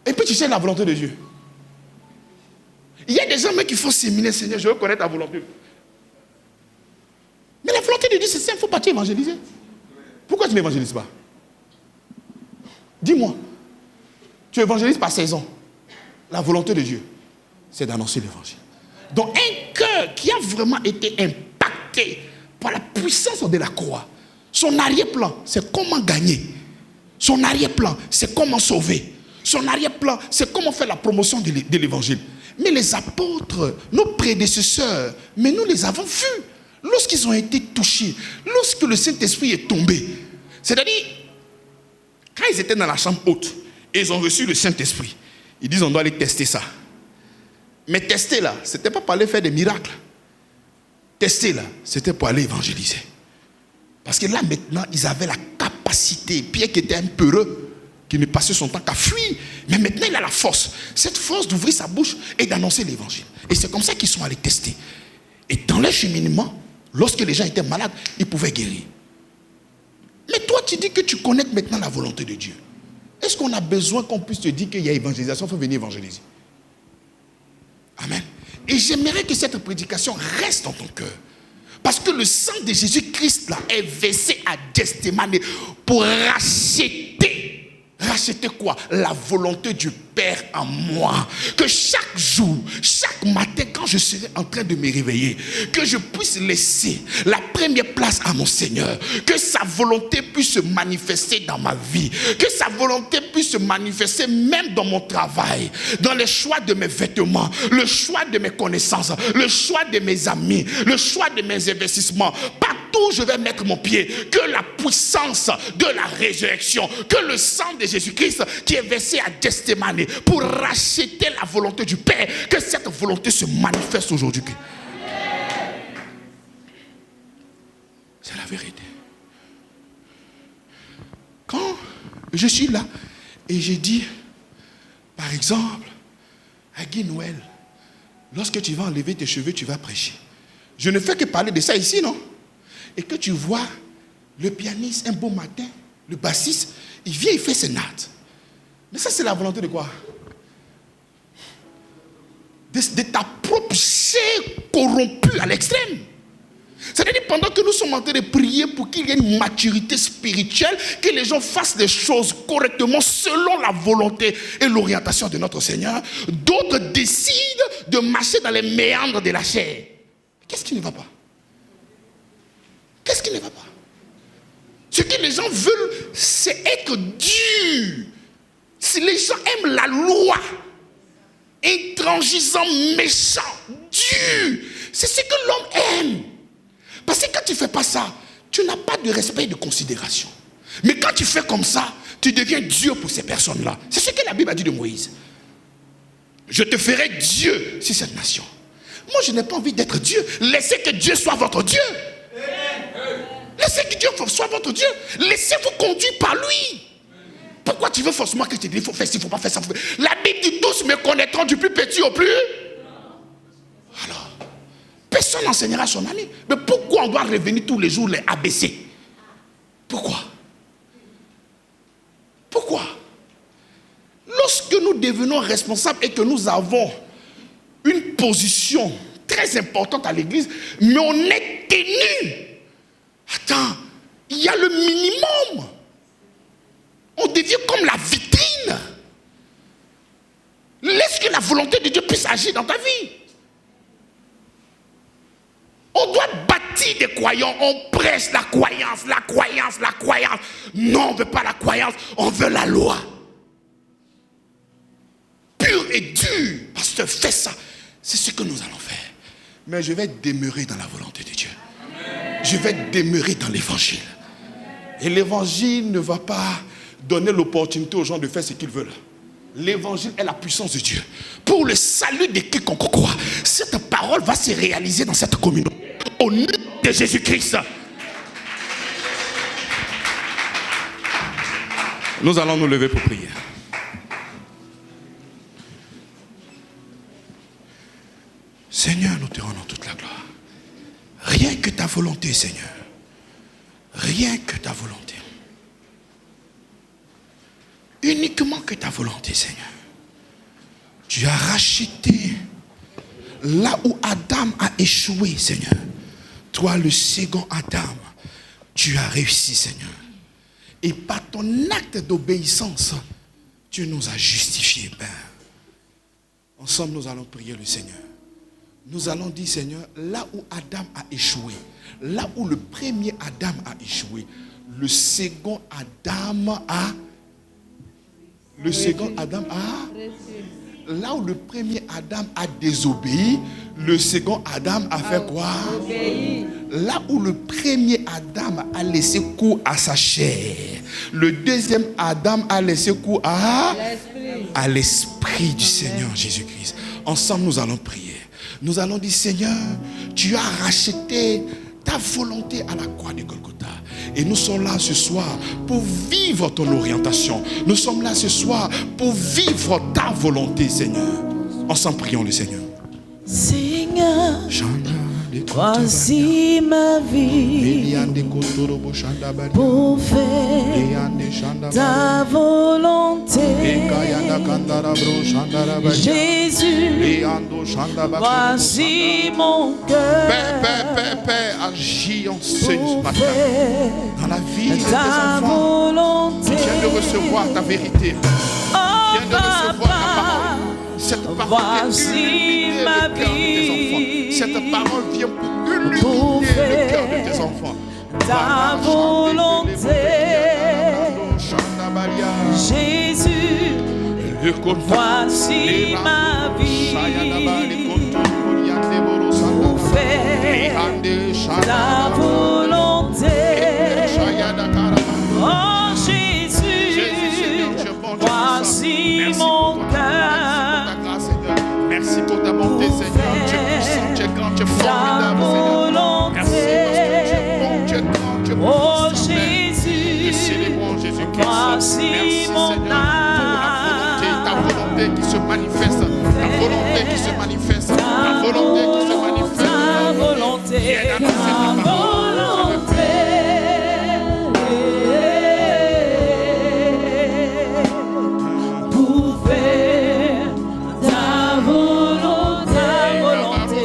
Et puis tu sais la volonté de Dieu. Il y a des hommes qui font séminaire, Seigneur, je veux connaître ta volonté. Mais la volonté de Dieu, c'est simple, il ne faut pas évangéliser. Pourquoi tu n'évangélises pas? Dis-moi. Tu évangélises par saison. La volonté de Dieu, c'est d'annoncer l'évangile. Donc un cœur qui a vraiment été impacté par la puissance de la croix, son arrière-plan, c'est comment gagner. Son arrière-plan, c'est comment sauver. Son arrière-plan, c'est comment faire la promotion de l'évangile. Mais les apôtres, nos prédécesseurs, mais nous les avons vus. Lorsqu'ils ont été touchés, lorsque le Saint-Esprit est tombé, c'est-à-dire, quand ils étaient dans la chambre haute, et ils ont reçu le Saint-Esprit, ils disent on doit aller tester ça. Mais tester là, ce n'était pas pour aller faire des miracles. Tester là, c'était pour aller évangéliser. Parce que là maintenant, ils avaient la capacité. Pierre qui était un peureux, qui ne passait son temps qu'à fuir. Mais maintenant, il a la force. Cette force d'ouvrir sa bouche et d'annoncer l'évangile. Et c'est comme ça qu'ils sont allés tester. Et dans leur cheminement, lorsque les gens étaient malades, ils pouvaient guérir. Mais toi, tu dis que tu connais maintenant la volonté de Dieu. Est-ce qu'on a besoin qu'on puisse te dire qu'il y a évangélisation? Il faut venir évangéliser. Amen. Et j'aimerais que cette prédication reste dans ton cœur. Parce que le sang de Jésus-Christ là est versé à Gethsémani pour racheter. Racheter quoi? La volonté du Père en moi. Que chaque jour, chaque matin, quand je serai en train de me réveiller, que je puisse laisser la première place à mon Seigneur. Que sa volonté puisse se manifester dans ma vie. Que sa volonté puisse se manifester même dans mon travail. Dans le choix de mes vêtements, le choix de mes connaissances, le choix de mes amis, le choix de mes investissements. Partout où je vais mettre mon pied, que la puissance de la résurrection, que le sang de Jésus-Christ qui est versé à Gethsémani pour racheter la volonté du Père, que cette volonté se manifeste aujourd'hui. C'est la vérité. Quand je suis là et j'ai dit, par exemple, à Guy Noël, lorsque tu vas enlever tes cheveux, tu vas prêcher. Je ne fais que parler de ça ici, non? Et que tu vois le pianiste un beau matin, le bassiste, il vient, il fait ses notes. Mais ça, c'est la volonté de quoi? De ta propre chair corrompue à l'extrême. C'est-à-dire pendant que nous sommes en train de prier pour qu'il y ait une maturité spirituelle, que les gens fassent les choses correctement selon la volonté et l'orientation de notre Seigneur, d'autres décident de marcher dans les méandres de la chair. Qu'est-ce qui ne va pas? Qu'est-ce qui ne va pas? Ce que les gens veulent, c'est être dur. Si les gens aiment la loi, intransigeant, méchant, dur, c'est ce que l'homme aime. Parce que quand tu ne fais pas ça, tu n'as pas de respect et de considération. Mais quand tu fais comme ça, tu deviens Dieu pour ces personnes-là. C'est ce que la Bible a dit de Moïse. Je te ferai Dieu sur cette nation. Moi, je n'ai pas envie d'être Dieu. Laissez que Dieu soit votre Dieu. Laissez que Dieu soit votre Dieu. Laissez-vous conduire par lui. Pourquoi tu veux forcément que je te dise, il faut faire ça, il ne faut pas faire ça. La Bible dit, tous me connaîtront du plus petit au plus. Alors, personne n'enseignera à son ami. Mais pourquoi on doit revenir tous les jours les ABC? Pourquoi? Pourquoi? Lorsque nous devenons responsables et que nous avons une position très importante à l'église, mais on est tenu. Attends, il y a le minimum. On devient comme la vitrine. Laisse que la volonté de Dieu puisse agir dans ta vie. On doit bâtir des croyants. On prêche la croyance, la croyance, la croyance. Non, on ne veut pas la croyance, on veut la loi. Pur et dur. Pasteur, fais ça. C'est ce que nous allons faire. Mais je vais demeurer dans la volonté de Dieu. Je vais demeurer dans l'évangile. Et l'évangile ne va pas donner l'opportunité aux gens de faire ce qu'ils veulent. L'évangile est la puissance de Dieu pour le salut de quiconque croit. Cette parole va se réaliser dans cette communauté au nom de Jésus-Christ. Nous allons nous lever pour prier. Seigneur, nous te rendons toute la gloire. Rien que ta volonté, Seigneur. Rien que ta volonté. Uniquement que ta volonté, Seigneur. Tu as racheté là où Adam a échoué, Seigneur. Toi, le second Adam, tu as réussi, Seigneur. Et par ton acte d'obéissance, tu nous as justifiés, Père. Ensemble, nous allons prier le Seigneur. Nous allons dire, Seigneur, là où Adam a échoué, là où le premier Adam a échoué, le second Adam a... Là où le premier Adam a désobéi, le second Adam a fait quoi? Là où le premier Adam a laissé cours à sa chair, le deuxième Adam a laissé cours à l'esprit du Seigneur Jésus-Christ. Ensemble, nous allons prier. Nous allons dire, Seigneur, tu as racheté ta volonté à la croix de Golgotha. Et nous sommes là ce soir pour vivre ton orientation. Nous sommes là ce soir pour vivre ta volonté, Seigneur. Ensemble, prions le Seigneur. Seigneur, voici ma vie pour faire ta volonté. Jésus, voici mon cœur. Père, agis en ce matin dans la vie de tes Ta enfants. volonté. Viens de recevoir ta vérité. Viens de recevoir ta parole. Cette parole vient illuminer le cœur de tes enfants. Cette parole vient pour illuminer le cœur de tes enfants. Ta volonté. Jésus, voici ma vie pour faire ta volonté. Oh Jésus, voici mon cœur. Merci pour ta bonté, Seigneur. Tu es puissant, tu es grand, tu es formidable, Seigneur. Merci parce que tu es bon, tu es grand, tu es Oh puissant, Père. Jésus, Te célébrons, Jésus-Christ. voici Merci, mon Seigneur, pour ta volonté qui se manifeste. Ta volonté qui se manifeste. Ta volonté qui se manifeste. ta volonté, Viens annoncer ta parole. pour faire ta volonté, ta volonté.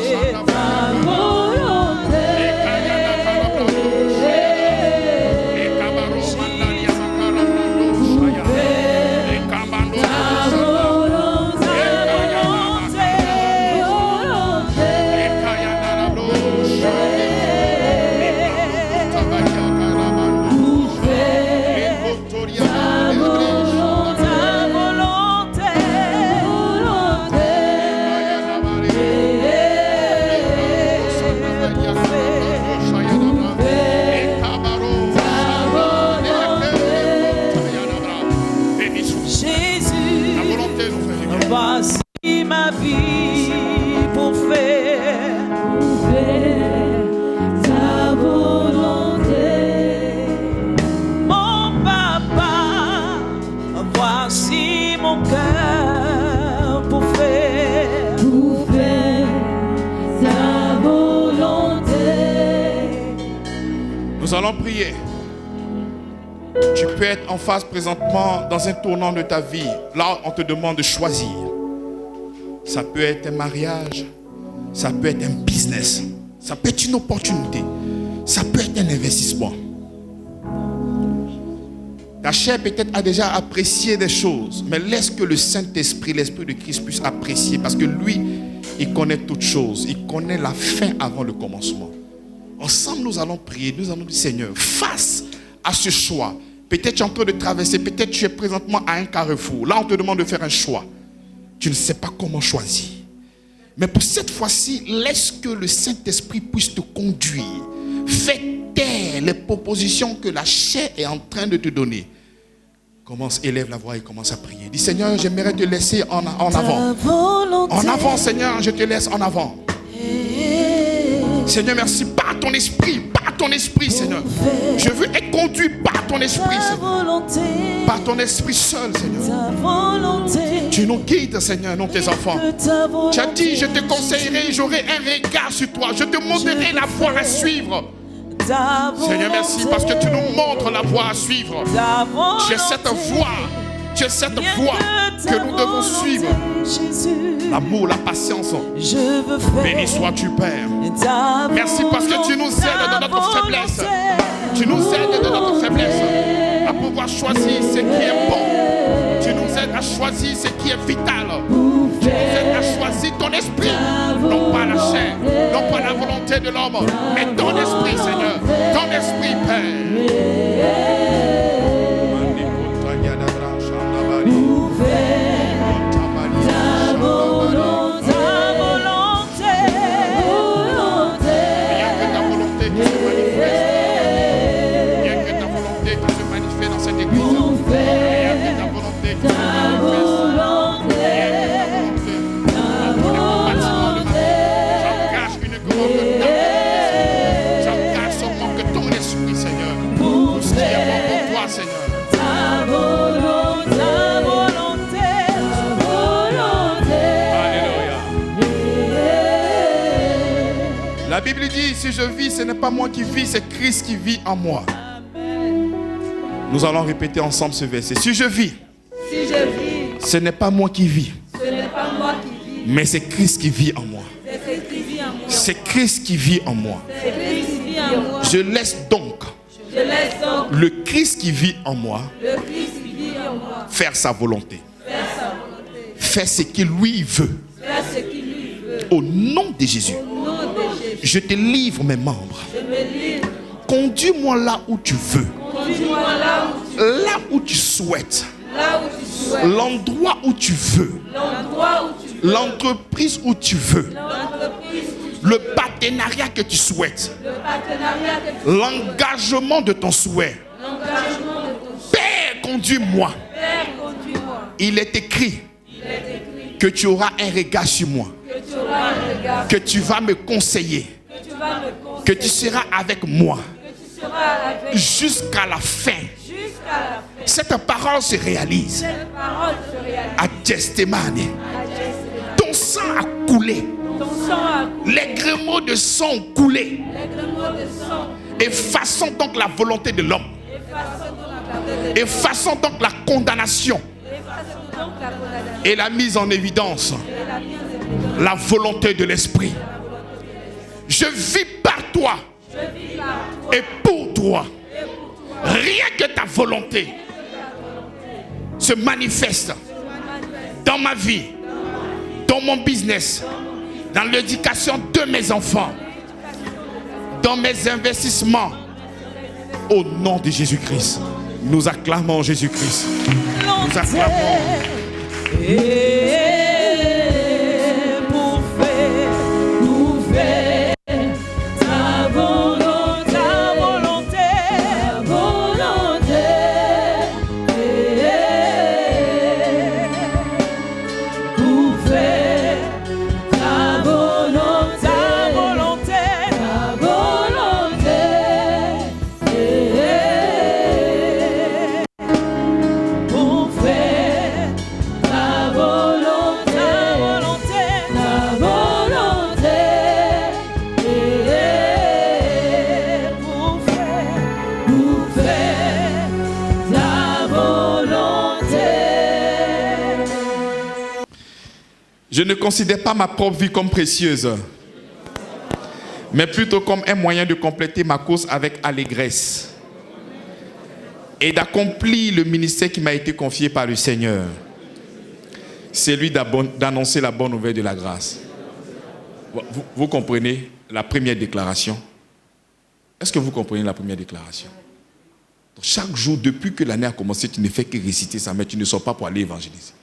Nous allons prier. Tu peux être en phase présentement dans un tournant de ta vie. Là, on te demande de choisir. Ça peut être un mariage. Ça peut être un business. Ça peut être une opportunité. Ça peut être un investissement. Ta chair peut-être a déjà apprécié des choses, mais laisse que le Saint-Esprit, l'Esprit de Christ puisse apprécier, parce que lui, il connaît toutes choses. Il connaît la fin avant le commencement. Ensemble, nous allons prier. Nous allons dire, Seigneur, face à ce choix, peut-être tu es en train de traverser, peut-être tu es présentement à un carrefour. Là, on te demande de faire un choix. Tu ne sais pas comment choisir. Mais pour cette fois-ci, laisse que le Saint-Esprit puisse te conduire. Fais taire les propositions que la chair est en train de te donner. Commence, élève la voix et commence à prier. Dis, Seigneur, j'aimerais te laisser en avant. En avant, Seigneur, je te laisse en avant. Seigneur, merci par ton esprit, Seigneur. Je veux être conduit par ton esprit, Seigneur. Par ton esprit seul, Seigneur. Tu nous guides, Seigneur, non tes enfants. Tu as dit, je te conseillerai, j'aurai un regard sur toi. Je te montrerai la voie à suivre. Seigneur, merci parce que tu nous montres la voie à suivre. Tu es cette voie que nous devons suivre. L'amour, la patience. Béni sois-tu, Père. Merci parce que tu nous aides dans notre faiblesse. Tu nous aides dans notre faiblesse à pouvoir choisir ce qui est bon. Tu nous aides à choisir ce qui est vital. Tu nous aides à choisir ton esprit, non pas la chair, non pas la volonté de l'homme, mais ton esprit, Seigneur, ton esprit, Père. La Bible dit, si je vis, ce n'est pas moi qui vis, c'est Christ qui vit en moi. Nous allons répéter ensemble ce verset. Si je vis, ce n'est pas moi qui vis, mais c'est Christ qui vit en moi. C'est Christ qui vit en moi. Je laisse donc le Christ qui vit en moi faire sa volonté. Faire ce qu'il lui veut. Au nom de Jésus. Je te livre mes membres. Conduis-moi là où tu veux. Là où tu souhaites. L'endroit où tu veux. L'entreprise où tu veux. Le partenariat que tu souhaites. L'engagement de ton souhait. Père, conduis-moi. Il est écrit que tu auras un regard sur moi. Que tu vas me conseiller. Que tu seras avec moi jusqu'à la fin. Cette parole se réalise. À Gethsémane, ton sang a coulé. Les grémeaux de sang ont coulé. Effaçons donc la volonté de l'homme. Effaçons donc la condamnation et la mise en évidence. La volonté de l'esprit. Je vis par toi et pour toi. Rien que ta volonté se manifeste dans ma vie, dans mon business, dans l'éducation de mes enfants, dans mes investissements. Au nom de Jésus-Christ, nous acclamons Jésus-Christ. Nous acclamons. Volonté. Je ne considère pas ma propre vie comme précieuse, mais plutôt comme un moyen de compléter ma course avec allégresse et d'accomplir le ministère qui m'a été confié par le Seigneur. C'est lui d'annoncer la bonne nouvelle de la grâce. Vous comprenez la première déclaration? Est-ce que vous comprenez la première déclaration? Donc, chaque jour, depuis que l'année a commencé, tu ne fais que réciter ça, mais tu ne sors pas pour aller évangéliser.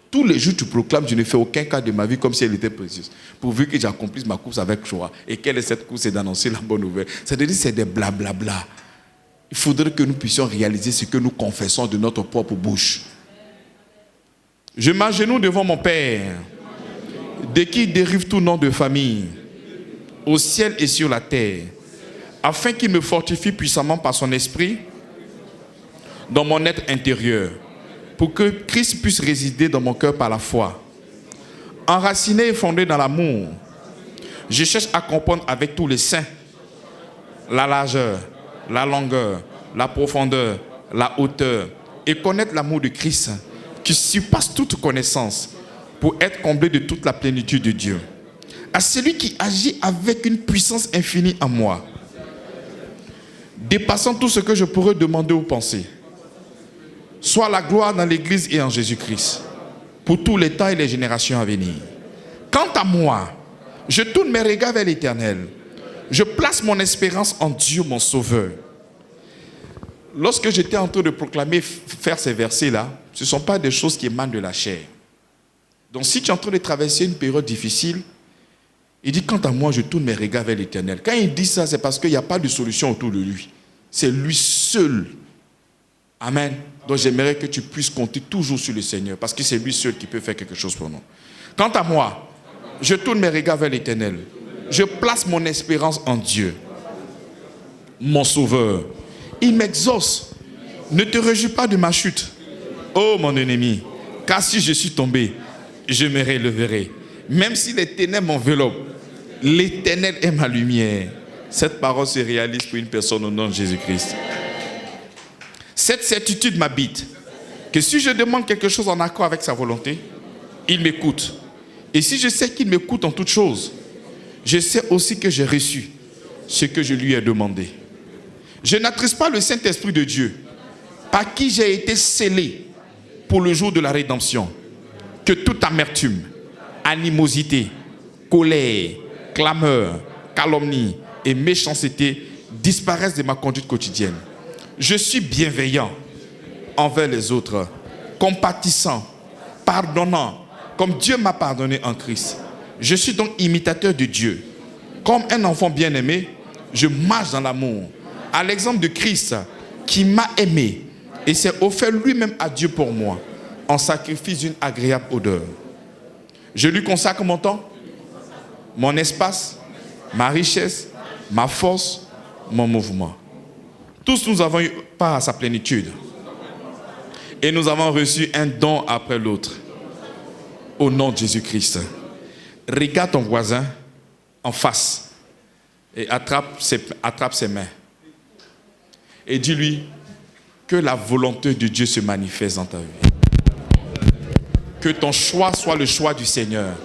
Tous les jours, tu proclames, je ne fais aucun cas de ma vie comme si elle était précieuse, pourvu que j'accomplisse ma course avec joie. Et quelle est cette course? C'est d'annoncer la bonne nouvelle. C'est-à-dire, c'est des blablabla. Il faudrait que nous puissions réaliser ce que nous confessons de notre propre bouche. Je m'agenouille devant mon Père, de qui dérive tout nom de famille, au ciel et sur la terre, afin qu'il me fortifie puissamment par son esprit dans mon être intérieur, pour que Christ puisse résider dans mon cœur par la foi. Enraciné et fondé dans l'amour, je cherche à comprendre avec tous les saints la largeur, la longueur, la profondeur, la hauteur, et connaître l'amour de Christ qui surpasse toute connaissance, pour être comblé de toute la plénitude de Dieu. À celui qui agit avec une puissance infinie en moi, dépassant tout ce que je pourrais demander ou penser, soit la gloire dans l'Église et en Jésus-Christ, pour tous les temps et les générations à venir. Quant à moi, je tourne mes regards vers l'Éternel. Je place mon espérance en Dieu, mon Sauveur. Lorsque j'étais en train de proclamer, faire ces versets-là, ce ne sont pas des choses qui émanent de la chair. Donc si tu es en train de traverser une période difficile, il dit, quant à moi, je tourne mes regards vers l'Éternel. Quand il dit ça, c'est parce qu'il n'y a pas de solution autour de lui. C'est lui seul. Amen. Donc j'aimerais que tu puisses compter toujours sur le Seigneur, parce que c'est lui seul qui peut faire quelque chose pour nous. Quant à moi, je tourne mes regards vers l'Éternel. Je place mon espérance en Dieu, mon Sauveur. Il m'exauce. Ne te réjouis pas de ma chute, ô mon ennemi, car si je suis tombé, je me releverai. Même si les ténèbres m'enveloppent, l'Éternel est ma lumière. Cette parole se réalise pour une personne au nom de Jésus-Christ. Cette certitude m'habite, que si je demande quelque chose en accord avec sa volonté, il m'écoute. Et si je sais qu'il m'écoute en toutes choses, je sais aussi que j'ai reçu ce que je lui ai demandé. Je n'attriste pas le Saint-Esprit de Dieu, par qui j'ai été scellé pour le jour de la rédemption. Que toute amertume, animosité, colère, clameur, calomnie et méchanceté disparaissent de ma conduite quotidienne. Je suis bienveillant envers les autres, compatissant, pardonnant, comme Dieu m'a pardonné en Christ. Je suis donc imitateur de Dieu. Comme un enfant bien-aimé, je marche dans l'amour, à l'exemple de Christ qui m'a aimé et s'est offert lui-même à Dieu pour moi, en sacrifice d'une agréable odeur. Je lui consacre mon temps, mon espace, ma richesse, ma force, mon mouvement. Tous nous avons eu part à sa plénitude. Et nous avons reçu un don après l'autre. Au nom de Jésus-Christ. Regarde ton voisin en face et attrape ses mains. Et dis-lui que la volonté de Dieu se manifeste dans ta vie. Que ton choix soit le choix du Seigneur.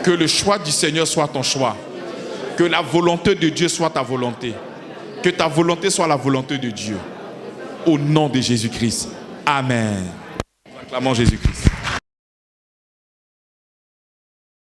Que le choix du Seigneur soit ton choix. Que la volonté de Dieu soit ta volonté. Que ta volonté soit la volonté de Dieu. Au nom de Jésus-Christ. Amen. Acclamons Jésus-Christ.